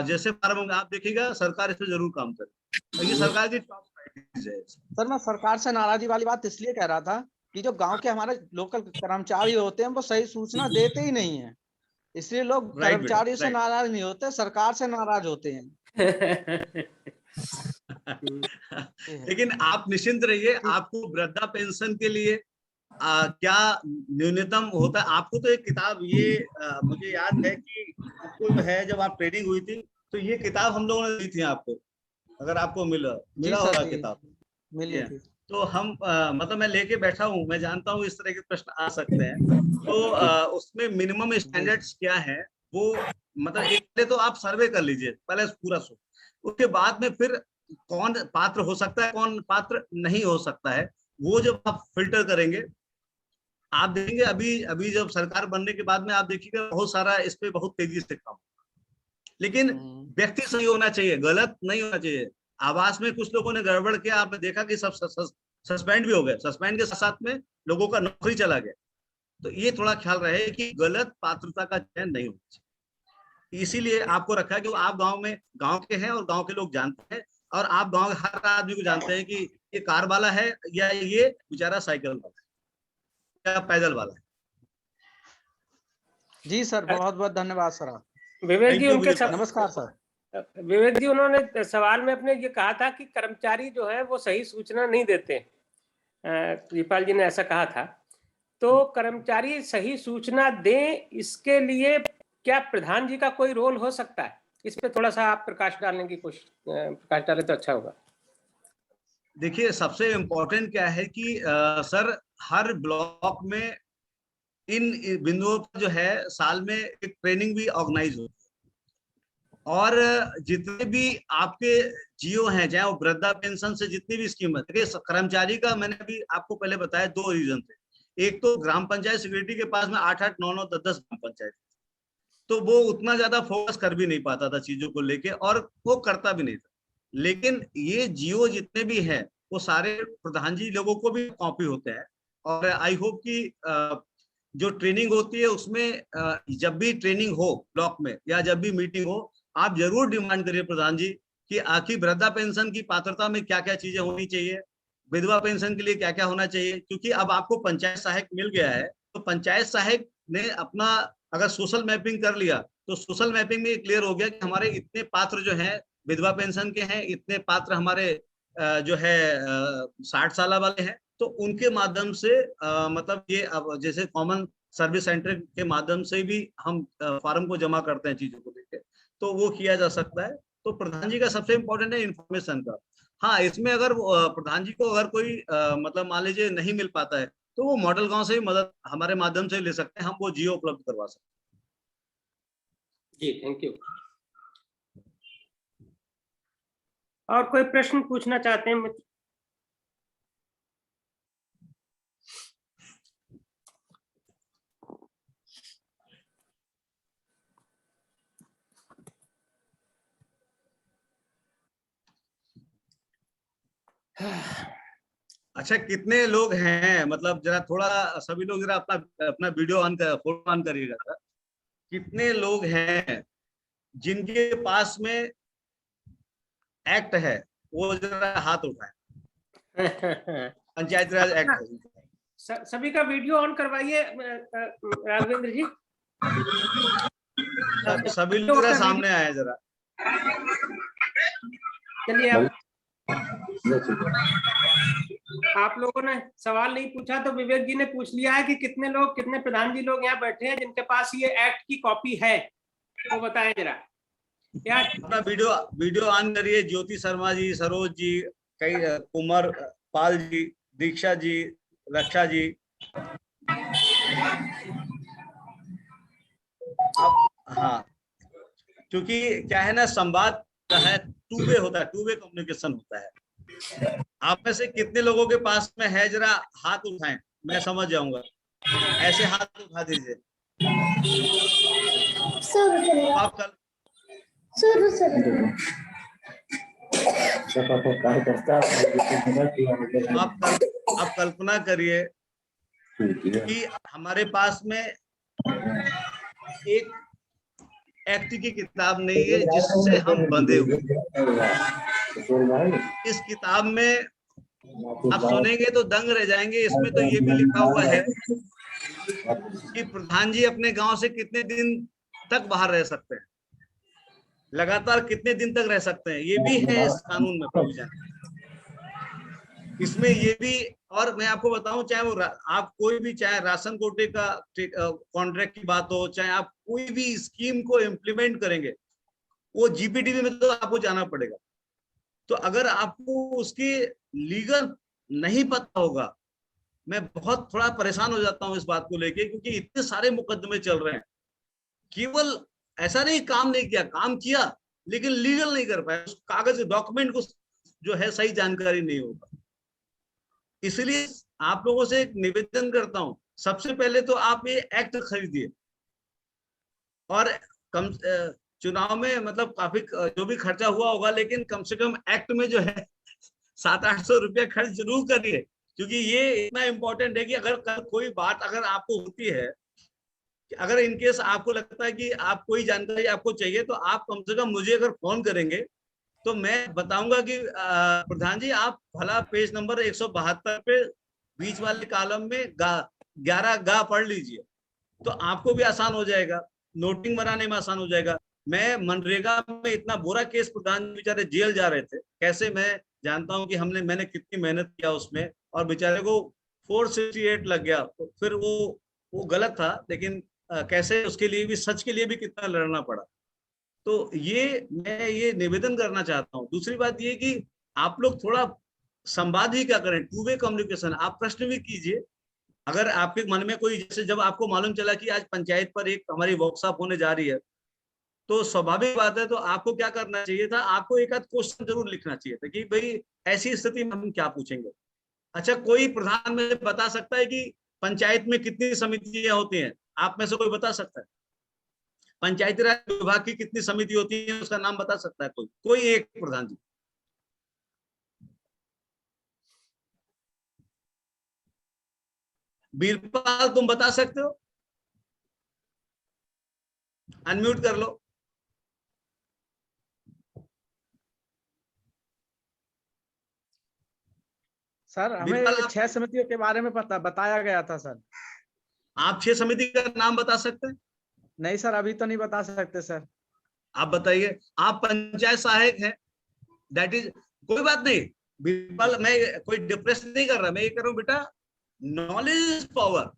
E: जैसे प्रारंभ होंगे, आप देखिएगा सरकार इस पर जरूर काम करे। ये सरकार की टॉप प्रायोरिटीज है।
H: सर, मैं सरकार से नाराजगी वाली बात इसलिए कह रहा था कि जो गांव के हमारे लोकल कर्मचारी होते हैं वो सही सूचना देते ही नहीं है, इसलिए लोग कर्मचारियों से नाराज नहीं होते, सरकार से नाराज होते हैं।
E: लेकिन आप निश्चिंत रहिए, आपको वृद्धा पेंशन के लिए क्या न्यूनतम होता है, आपको तो एक किताब ये मुझे याद है कि आपको जो है जब आप ट्रेनिंग हुई थी तो ये किताब हम लोगों ने दी थी आपको, अगर आपको मिला होगा किताब
H: मिली थी।
E: तो हम मतलब मैं लेके बैठा हूँ, मैं जानता हूँ इस तरह के प्रश्न आ सकते हैं, तो उसमें मिनिमम स्टैंडर्ड्स क्या है वो, मतलब एक तो आप सर्वे कर लीजिए पहले पूरा सो, उसके बाद में फिर कौन पात्र हो सकता है कौन पात्र नहीं हो सकता है, वो जब आप फिल्टर करेंगे आप देखेंगे। अभी जब सरकार बनने के बाद में आप देखिएगा बहुत सारा इस पे बहुत तेजी से काम, लेकिन व्यक्ति सही होना चाहिए, गलत नहीं होना चाहिए। आवास में कुछ लोगों ने गड़बड़ किया, आपने देखा कि सब सस्पेंड भी हो गए, सस्पेंड के साथ में लोगों का नौकरी चला गया। तो ये थोड़ा ख्याल रहे कि गलत पात्रता का चयन नहीं होना चाहिए। इसीलिए आपको रखा है कि आप गांव के हैं और गांव के लोग जानते हैं, और आप गांव के हर आदमी को जानते हैं कि ये कार वाला है या ये बेचारा साइकिल वाला है या पैदल वाला है।
H: जी सर, बहुत बहुत धन्यवाद सर।
B: विवेक जी, उनके
H: नमस्कार सर।
B: विवेक जी, उन्होंने सवाल में अपने ये कहा था कि कर्मचारी जो है वो सही सूचना नहीं देते, वीरपाल जी ने ऐसा कहा था। तो कर्मचारी सही सूचना दें, इसके लिए क्या प्रधान जी का कोई रोल हो सकता है? इस पे थोड़ा सा आप प्रकाश डालने की कोशिश, प्रकाश डाले तो अच्छा होगा।
E: देखिए, सबसे इम्पोर्टेंट क्या है कि सर हर ब्लॉक में इन बिंदुओं पर जो है साल में एक ट्रेनिंग भी ऑर्गेनाइज होती है, और जितने भी आपके जियो हैं, चाहे वो वृद्धा पेंशन से जितनी भी स्कीम है, देखिए कर्मचारी का मैंने अभी आपको पहले बताया 2 रीजन थे। एक तो ग्राम पंचायत सेक्रेटरी के पास में 8-8, 9-9, 10-10 ग्राम पंचायत, तो वो उतना ज्यादा फोकस कर भी नहीं पाता था चीजों को लेके, और वो करता भी नहीं था। लेकिन ये जियो जितने भी हैं वो सारे प्रधान जी लोगों को भी कॉपी होते हैं, और आई होप कि जो ट्रेनिंग होती है उसमें जब भी ट्रेनिंग हो ब्लॉक में या जब भी मीटिंग हो, आप जरूर डिमांड करिए प्रधान जी कि आखिर वृद्धा पेंशन की पात्रता में क्या क्या चीजें होनी चाहिए, विधवा पेंशन के लिए क्या क्या होना चाहिए। क्योंकि अब आपको पंचायत सहायक मिल गया है, तो पंचायत सहायक ने अपना अगर सोशल मैपिंग कर लिया तो सोशल मैपिंग में क्लियर हो गया कि हमारे इतने पात्र जो हैं विधवा पेंशन के हैं, इतने पात्र हमारे जो है 60 साल वाले हैं, तो उनके माध्यम से मतलब ये अब जैसे कॉमन सर्विस सेंटर के माध्यम से भी हम फॉर्म को जमा करते हैं चीजों को लेकर, तो वो किया जा सकता है। तो प्रधान जी का सबसे इम्पोर्टेंट है इन्फॉर्मेशन का। हाँ, इसमें अगर प्रधान जी को अगर कोई मतलब मान लीजिए नहीं मिल पाता है, तो वो मॉडल गांव से भी मदद हमारे माध्यम से ले सकते हैं, हम वो जियो उपलब्ध करवा सकते हैं।
B: जी, थैंक यू। और कोई प्रश्न पूछना चाहते हैं मित्र?
E: अच्छा, कितने लोग हैं, मतलब जरा थोड़ा सभी लोग जरा अपना अपना वीडियो ऑन कर, फोटो ऑन करिएगा सर। कितने लोग हैं जिनके पास में एक्ट है, वो जरा हाथ उठाए। पंचायती राज एक्ट
B: सभी का वीडियो ऑन करवाइए राघवेंद्र जी।
E: सभी लोग जरा सामने आए जरा।
B: चलिए, आप लोगों ने सवाल नहीं पूछा तो विवेक जी ने पूछ लिया है कि कितने लोग, कितने प्रधान जी लोग यहाँ बैठे हैं जिनके पास ये एक्ट की कॉपी है, वो बताएं जरा। क्या
E: अपना वीडियो ऑन करिए। ज्योति शर्मा जी, सरोज जी, कई कुमार पाल जी, दीक्षा जी, रक्षा जी। अब हाँ, क्योंकि क्या है ना, संवाद का है, टू वे होता है, टू वे कम्युनिकेशन होता है। आप में से कितने लोगों के पास में है, जरा हाथ उठाएं, मैं समझ जाऊंगा। ऐसे हाथ उठा दीजिए। आप कल आप कल्पना करिए कि हमारे पास में एक एक्ट की किताब नहीं है जिससे हम बंधे हुए। इस किताब में आप सुनेंगे तो दंग रह जाएंगे। इसमें तो ये भी लिखा हुआ है कि प्रधान जी अपने गांव से कितने दिन तक बाहर रह सकते हैं, लगातार कितने दिन तक रह सकते हैं, ये भी है इस कानून में प्रोविजन। इसमें ये भी, और मैं आपको बताऊं, चाहे वो आप कोई भी, चाहे राशन कोटे का कॉन्ट्रैक्ट की बात हो, चाहे आप कोई भी स्कीम को इम्प्लीमेंट करेंगे, वो जीपीडीबी में तो आपको जाना पड़ेगा। तो अगर आपको उसकी लीगल नहीं पता होगा, मैं बहुत थोड़ा परेशान हो जाता हूं इस बात को लेके, क्योंकि इतने सारे मुकदमे चल रहे हैं। केवल ऐसा नहीं काम नहीं किया, काम किया लेकिन लीगल नहीं कर पाया, उस कागज डॉक्यूमेंट को जो है सही जानकारी नहीं होगा। इसलिए आप लोगों से एक निवेदन करता हूं, सबसे पहले तो आप ये एक्ट खरीदिए, और कम चुनाव में मतलब काफी जो भी खर्चा हुआ होगा, लेकिन कम से कम एक्ट में जो है 700-800 रुपया खर्च जरूर करिए, क्योंकि ये इतना इम्पोर्टेंट है कि अगर कल कोई बात अगर आपको होती है, कि अगर इनकेस आपको लगता है कि आप कोई जानकारी आपको चाहिए, तो आप कम से कम मुझे अगर फोन करेंगे तो मैं बताऊंगा कि प्रधान जी आप भला पेज नंबर 172 पे बीच वाले कॉलम में 11 गा पढ़ लीजिए, तो आपको भी आसान हो जाएगा, नोटिंग बनाने में आसान हो जाएगा। मैं मनरेगा में इतना बुरा केस, प्रधान बेचारे जेल जा रहे थे, कैसे मैं जानता हूं कि मैंने कितनी मेहनत किया उसमें, और बेचारे को 468 लग गया। तो फिर वो गलत था, लेकिन कैसे उसके लिए भी, सच के लिए भी कितना लड़ना पड़ा। तो ये मैं ये निवेदन करना चाहता हूँ। दूसरी बात ये कि आप लोग थोड़ा संवाद ही क्या करें, टू वे कम्युनिकेशन। आप प्रश्न भी कीजिए, अगर आपके मन में कोई, जैसे जब आपको मालूम चला कि आज पंचायत पर एक हमारी वर्कशॉप होने जा रही है, तो स्वाभाविक बात है, तो आपको क्या करना चाहिए था, आपको एक आध क्वेश्चन जरूर लिखना चाहिए था कि भाई ऐसी स्थिति में हम क्या पूछेंगे। अच्छा, कोई प्रधान में बता सकता है कि पंचायत में कितनी समितियां होती हैं? आप में से कोई बता सकता है? पंचायती राज विभाग की कितनी समिति होती है, उसका नाम बता सकता है कोई एक प्रधान जी? बीरपाल, तुम बता सकते हो? अनम्यूट कर लो।
H: सर, हमें 6 समितियों के बारे में बताया गया था सर।
E: आप 6 समिति का नाम बता सकते हैं?
H: नहीं सर, अभी तो नहीं बता सकते सर।
E: आप बताइए। आप पंचायत सहायक हैं, दैट इज, कोई बात नहीं, बिरपाल, मैं कोई डिप्रेस नहीं कर रहा, मैं ये कर रहा हूँ बेटा, नॉलेज इज पावर।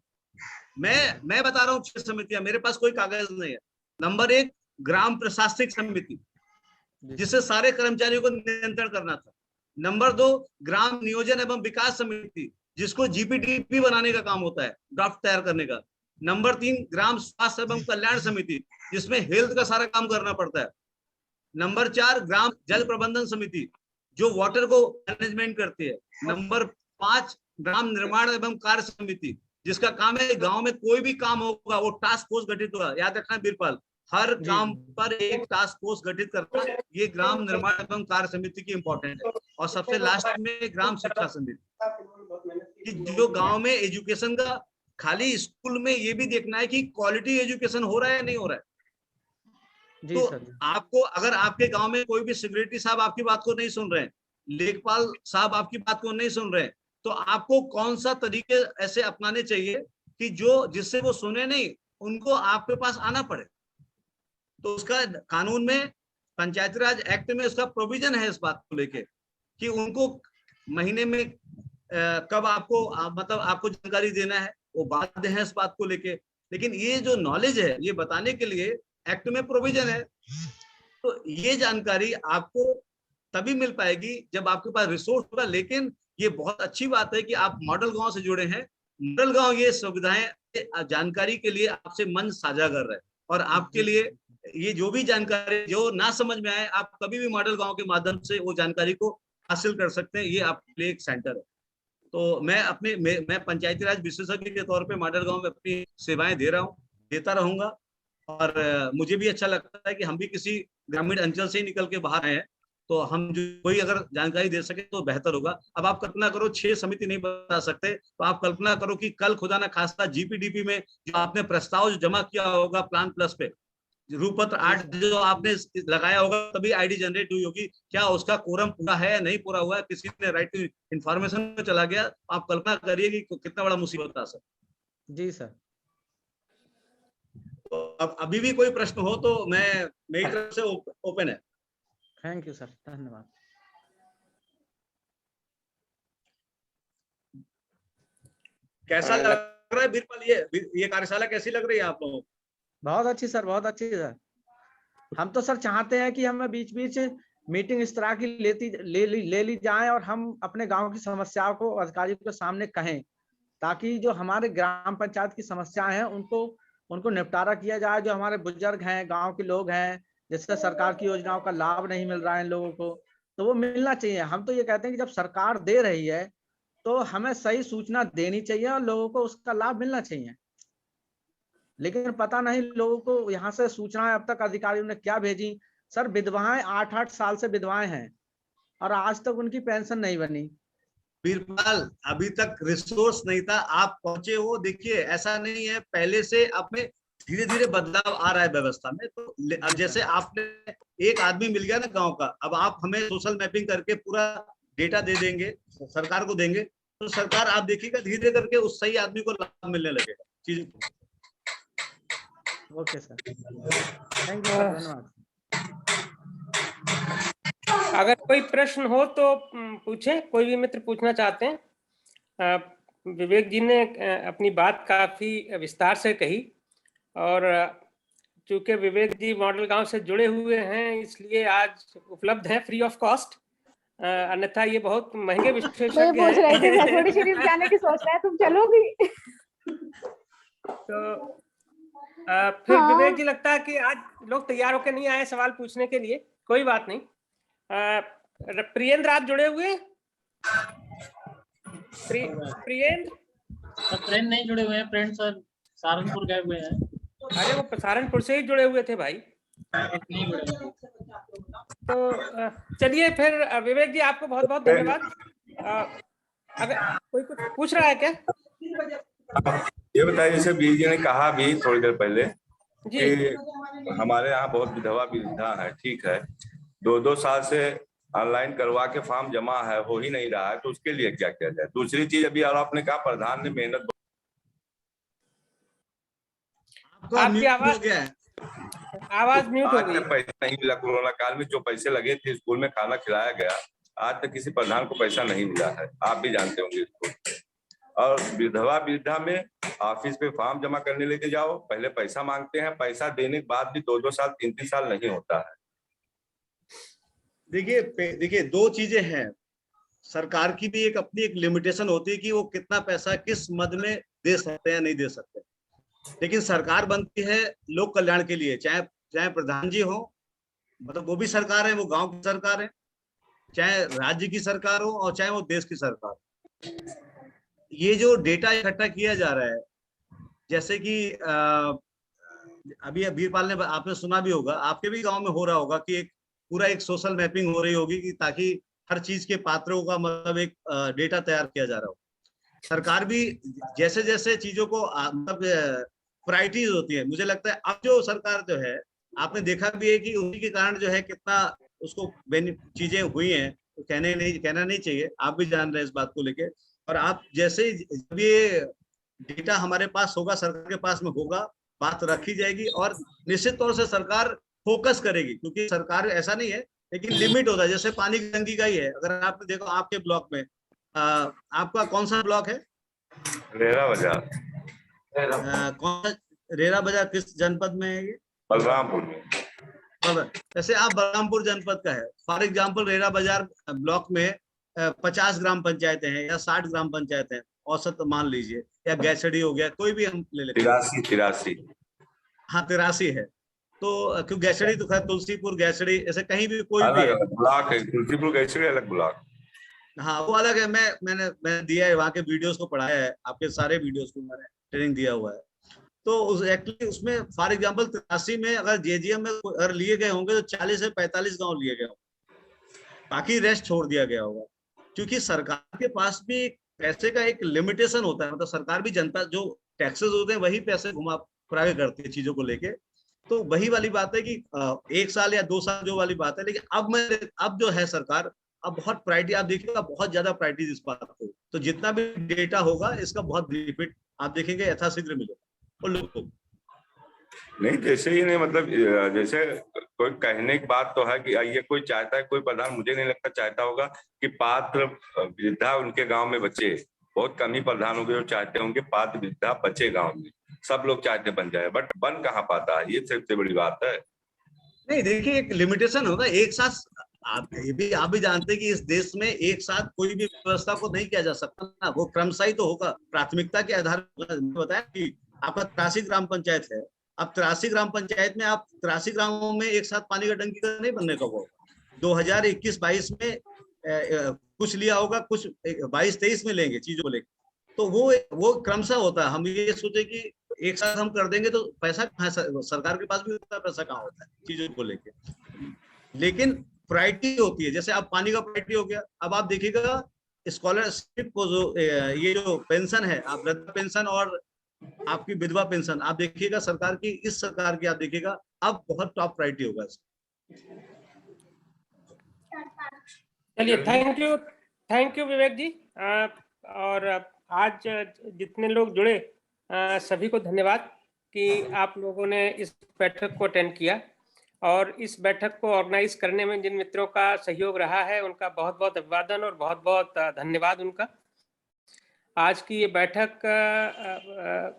E: मैं बता रहा हूँ 6 समितियां, मेरे पास कोई कागज नहीं है। नंबर 1 ग्राम प्रशासनिक समिति, जिसे सारे कर्मचारियों को नियंत्रण करना था। नंबर 2 ग्राम नियोजन एवं विकास समिति, जिसको जीपीडीपी बनाने का काम होता है, ड्राफ्ट तैयार करने का। नंबर 3 ग्राम स्वास्थ्य एवं कल्याण समिति, जिसमें हेल्थ का सारा काम करना पड़ता है। नंबर 4 ग्राम जल प्रबंधन समिति, जो वाटर को मैनेजमेंट करती है। नंबर 5 ग्राम निर्माण एवं कार्य समिति, जिसका काम है गांव में कोई भी काम होगा वो टास्क फोर्स गठित होगा। याद रखना बिरपाल, हर काम पर एक टास्क फोर्स गठित करना, ये ग्राम निर्माण एवं कार्य समिति की इंपॉर्टेंट है। और सबसे लास्ट में ग्राम शिक्षा समिति, कि जो गांव में एजुकेशन का, खाली स्कूल में ये भी देखना है कि क्वालिटी एजुकेशन हो रहा है या नहीं हो रहा है।
H: जी
E: तो
H: सर।
E: आपको, अगर आपके गांव में कोई भी सेक्रेटरी साहब आपकी बात को नहीं सुन रहे हैं, लेखपाल साहब आपकी बात को नहीं सुन रहे हैं, तो आपको कौन सा तरीके ऐसे अपनाने चाहिए कि जो जिससे वो सुने नहीं, उनको आपके पास आना पड़े। तो उसका कानून में, पंचायती राज एक्ट में उसका प्रोविजन है इस बात को लेके कि उनको महीने में कब आपको मतलब आपको जानकारी देना है, वो बाध्य है इस बात को लेके। लेकिन ये जो नॉलेज है, ये बताने के लिए एक्ट में प्रोविजन है। तो ये जानकारी आपको तभी मिल पाएगी जब आपके पास रिसोर्स होगा। लेकिन ये बहुत अच्छी बात है कि आप मॉडल गांव से जुड़े हैं। मॉडल गांव ये सुविधाएं, जानकारी के लिए आपसे मन साझा कर रहे हैं, और आपके लिए ये जो भी जानकारी जो ना समझ में आए, आप कभी भी मॉडल गांव के माध्यम से वो जानकारी को हासिल कर सकते हैं। ये आपके लिए एक सेंटर है। तो मैं पंचायती राज विशेषज्ञ के तौर पे मॉडल गांव में अपनी सेवाएं दे रहा हूँ, देता रहूंगा। और मुझे भी अच्छा लगता है कि हम भी किसी ग्रामीण अंचल से ही निकल के बाहर आए हैं, तो हम जो कोई अगर जानकारी दे सके तो बेहतर होगा। अब आप कल्पना करो 6 समिति नहीं बता सकते, तो आप कल्पना करो कि कल खुदा ना खास्ता जीपीडीपी में जो आपने प्रस्ताव जमा किया होगा प्लान प्लस पे, रूपपत्र 8 जो आपने लगाया होगा, तभी आईडी जनरेट हुई होगी, क्या उसका कोरम पूरा है या नहीं पूरा हुआ है, किसी ने राइट टू इंफॉर्मेशन में चला गया, आप कल्पना करिए कि कितना बड़ा मुसीबत आ सकता।
H: जी सर।
E: तो अब अभी भी कोई प्रश्न हो तो मेरी तरफ से ओपन है।
H: थैंक यू सर, धन्यवाद।
E: कैसा लग रहा है बिरपाल, ये कार्यशाला कैसी लग रही है आप लोगों को?
H: बहुत अच्छी सर, बहुत अच्छी सर। हम तो सर चाहते हैं कि हमें बीच बीच मीटिंग इस तरह की ले ली जाए, और हम अपने गांव की समस्याओं को अधिकारियों के सामने कहें, ताकि जो हमारे ग्राम पंचायत की समस्याएं हैं उनको निपटारा किया जाए। जो हमारे बुजुर्ग हैं, गांव के लोग हैं, जिससे सरकार की योजनाओं का लाभ नहीं मिल रहा है इन लोगों को, तो वो मिलना चाहिए। हम तो ये कहते हैं कि जब सरकार दे रही है तो हमें सही सूचना देनी चाहिए और लोगों को उसका लाभ मिलना चाहिए। लेकिन पता नहीं लोगों को यहाँ से सूचनाएं अब तक अधिकारियों ने क्या भेजी। सर विधवाएं 8-8 साल से विधवाएं हैं और आज तक उनकी पेंशन नहीं बनी।
E: बिरपाल, अभी तक रिसोर्स नहीं था, आप पहुंचे हो। देखिए ऐसा नहीं है, पहले से अब में धीरे धीरे बदलाव आ रहा है व्यवस्था में। तो अब जैसे आपने एक आदमी मिल गया ना गांव का, अब आप हमें सोशल मैपिंग करके पूरा डेटा दे देंगे, सरकार को देंगे, तो सरकार आप देखिएगा धीरे करके उस सही आदमी को लाभ मिलने लगेगा चीज।
H: Okay sir, thank you sir, धन्यवाद।
B: अगर कोई प्रश्न हो तो पूछें, कोई भी मित्र पूछना चाहते हैं। विवेक जी ने अपनी बात काफी विस्तार से कही, और चूंकि विवेक जी मॉडल गांव से जुड़े हुए हैं इसलिए आज उपलब्ध है फ्री ऑफ कॉस्ट, अन्यथा ये बहुत महंगे विशेषज्ञ हैं।
I: पूछ रहे थे हसोड़ी शरीफ जाने की सोच रहा है, तुम चलोगी?
B: तो फिर
I: हाँ।
B: विवेक जी लगता है कि आज लोग तैयार होकर नहीं आए सवाल पूछने के लिए, कोई बात नहीं। प्रियेंद्र आप जुड़े हुए? प्रियेंद्र
F: फ्रेंड नहीं जुड़े हुए हैं, फ्रेंड सर सहारनपुर गए हुए हैं।
B: अरे वो सहारनपुर से ही जुड़े हुए थे भाई।
F: नहीं जुड़े हुए।
B: तो चलिए फिर विवेक जी आपको बहुत बहुत धन्यवाद। अगर कोई कुछ पूछ रहा है क्या?
J: ये बताइए, जैसे बीज जी ने कहा भी थोड़ी देर पहले
B: जी,
J: कि हमारे यहाँ बहुत विधवा वृद्धा है, ठीक है, 2-2 साल से ऑनलाइन करवा के फॉर्म जमा है, हो ही नहीं रहा है, तो उसके लिए क्या किया जाए? दूसरी चीज अभी आपने कहा प्रधान ने मेहनत,
B: आपकी आवाज म्यूट हो गई।
J: पैसे नहीं मिला कोरोना काल में, जो पैसे लगे थे स्कूल में खाना खिलाया गया, आज तक किसी प्रधान को पैसा नहीं मिला है, आप भी जानते होंगे इसको। और विधवा वृद्धा में ऑफिस पे फॉर्म जमा करने लेके जाओ, पहले पैसा मांगते हैं, पैसा देने के बाद भी 2-2 साल 3-3 साल नहीं होता है।
E: देखिए 2 चीजें हैं, सरकार की भी एक अपनी एक लिमिटेशन होती है कि वो कितना पैसा किस मद में दे सकते हैं नहीं दे सकते। लेकिन सरकार बनती है लोक कल्याण के लिए, चाहे प्रधान जी हो, मतलब वो भी सरकार है, वो गांव की सरकार है, चाहे राज्य की सरकार हो और चाहे वो देश की सरकार। ये जो डेटा इकट्ठा किया जा रहा है, जैसे कि अभी वीरपाल ने, आपने सुना भी होगा, आपके भी गांव में हो रहा होगा कि पूरा एक सोशल मैपिंग हो रही होगी कि ताकि हर चीज के पात्रों का मतलब एक डेटा तैयार किया जा रहा हो। सरकार भी जैसे जैसे चीजों को मतलब प्रायोरिटीज होती है, मुझे लगता है अब जो सरकार जो है, आपने देखा भी है कि उन्हीं के कारण जो है कितना उसको चीजें हुई हैं, तो कहना नहीं चाहिए, आप भी जान रहे हैं इस बात को लेके। और आप जैसे जब ये डेटा हमारे पास होगा, सरकार के पास में होगा, बात रखी जाएगी और निश्चित तौर से सरकार फोकस करेगी, क्योंकि सरकार ऐसा नहीं है, लेकिन लिमिट होता है। जैसे पानी की टंकी का ही है, अगर आपने देखो आपके ब्लॉक में, आपका कौन सा ब्लॉक है?
J: रेरा बाजार।
E: कौन सा रेरा बाजार किस जनपद में है ये?
J: बलरामपुर में।
E: जैसे आप बलरामपुर जनपद का है, फॉर एग्जाम्पल रेरा बाजार ब्लॉक में 50 ग्राम पंचायतें हैं या 60 ग्राम पंचायतें हैं, औसत मान लीजिए, या गैसड़ी हो गया, कोई भी हम ले लेते हैं।
J: 83।
E: हाँ 83 है, तो क्यों गैसड़ी तो खैर तुलसीपुर गैसड़ी ऐसे कहीं भी कोई भी है,
J: ब्लॉक है, तुलसीपुर गैसड़ी अलग ब्लॉक।
E: हाँ वो अलग है। मैंने दिया है, वहाँ के वीडियोस को पढ़ाया है, आपके सारे वीडियोस को मैंने ट्रेनिंग दिया हुआ है। तो एक्चुअली उसमें फॉर एग्जांपल 83 में अगर जेजीएम में अगर लिए गए होंगे तो 40 से 45 गांव लिए गए होंगे, बाकी रेस्ट छोड़ दिया गया होगा। क्योंकि सरकार के पास भी पैसे का एक लिमिटेशन होता है, मतलब सरकार भी जनता जो टैक्सेस होते हैं वही पैसे घुमा फिरा के करती है चीजों को लेके। तो वही वाली बात है कि 1 साल या 2 साल जो वाली बात है, लेकिन अब जो है सरकार, अब बहुत प्रायोरिटी, आप देखिएगा बहुत ज्यादा प्रायोरिटी इस बात को, तो जितना भी डेटा होगा इसका बहुत बेनिफिट आप देखेंगे यथाशीघ्र मिलेगा और लोगों को।
J: नहीं जैसे ही नहीं, मतलब जैसे कोई कहने की बात तो है कि ये कोई चाहता है, कोई प्रधान मुझे नहीं लगता चाहता होगा कि पात्र वृद्धा उनके गांव में बचे। बहुत कम ही प्रधान होंगे जो चाहते होंगे पात्र वृद्धा बचे गांव में, सब लोग चाहते बन जाए, बट बन कहाँ पाता है, ये सबसे बड़ी बात है।
E: नहीं देखिए एक लिमिटेशन होगा, एक साथ आप भी जानते हैं कि इस देश में एक साथ कोई भी व्यवस्था को नहीं किया जा सकता ना, वो क्रमशः तो होगा, प्राथमिकता के आधार पर। बताया कि आपका 83 ग्राम पंचायत है, अब 83 ग्राम पंचायत में आप 83 ग्रामों में एक साथ पानी का टंकी का नहीं बनने का वो 2021-22 में कुछ लिया होगा, कुछ 22-23 में लेंगे चीजों को लेकर, तो वो क्रमशः होता है। हम ये सोचे कि एक साथ हम कर देंगे तो पैसा कहाँ, सरकार के पास भी उतना पैसा कहाँ होता है चीजों को लेके, लेकिन प्रायोरिटी होती है। जैसे अब पानी का प्रायोरिटी हो गया, अब आप देखिएगा स्कॉलरशिप को जो ये जो पेंशन है, आप वृद्धा पेंशन और आपकी विधवा पेंशन, आप देखिएगा सरकार की, इस सरकार की आप देखिएगा अब बहुत टॉप प्रायोरिटी होगा।
B: चलिए थैंक यू विवेक जी। और आज जितने लोग जुड़े सभी को धन्यवाद कि आप लोगों ने इस बैठक को अटेंड किया, और इस बैठक को ऑर्गेनाइज करने में जिन मित्रों का सहयोग रहा है उनका बहुत बहुत अभिवादन और बहुत बहुत धन्यवाद उनका। आज की ये बैठक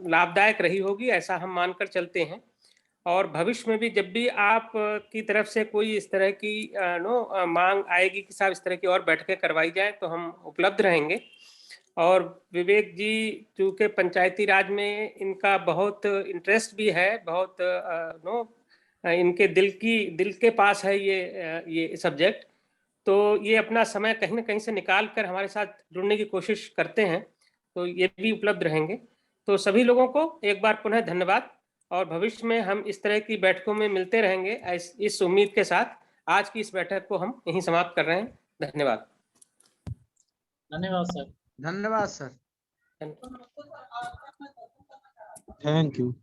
B: लाभदायक रही होगी ऐसा हम मानकर चलते हैं, और भविष्य में भी जब भी आप की तरफ से कोई इस तरह की मांग आएगी कि साहब इस तरह की और बैठकें करवाई जाए तो हम उपलब्ध रहेंगे। और विवेक जी चूँकि पंचायती राज में इनका बहुत इंटरेस्ट भी है, बहुत इनके दिल के पास है ये सब्जेक्ट, तो ये अपना समय कहीं ना कहीं से निकाल कर हमारे साथ जुड़ने की कोशिश करते हैं, तो ये भी उपलब्ध रहेंगे। तो सभी लोगों को एक बार पुनः धन्यवाद, और भविष्य में हम इस तरह की बैठकों में मिलते रहेंगे इस उम्मीद के साथ आज की इस बैठक को हम यहीं समाप्त कर रहे हैं। धन्यवाद।
F: धन्यवाद सर।
H: धन्यवाद सर।
G: Thank you.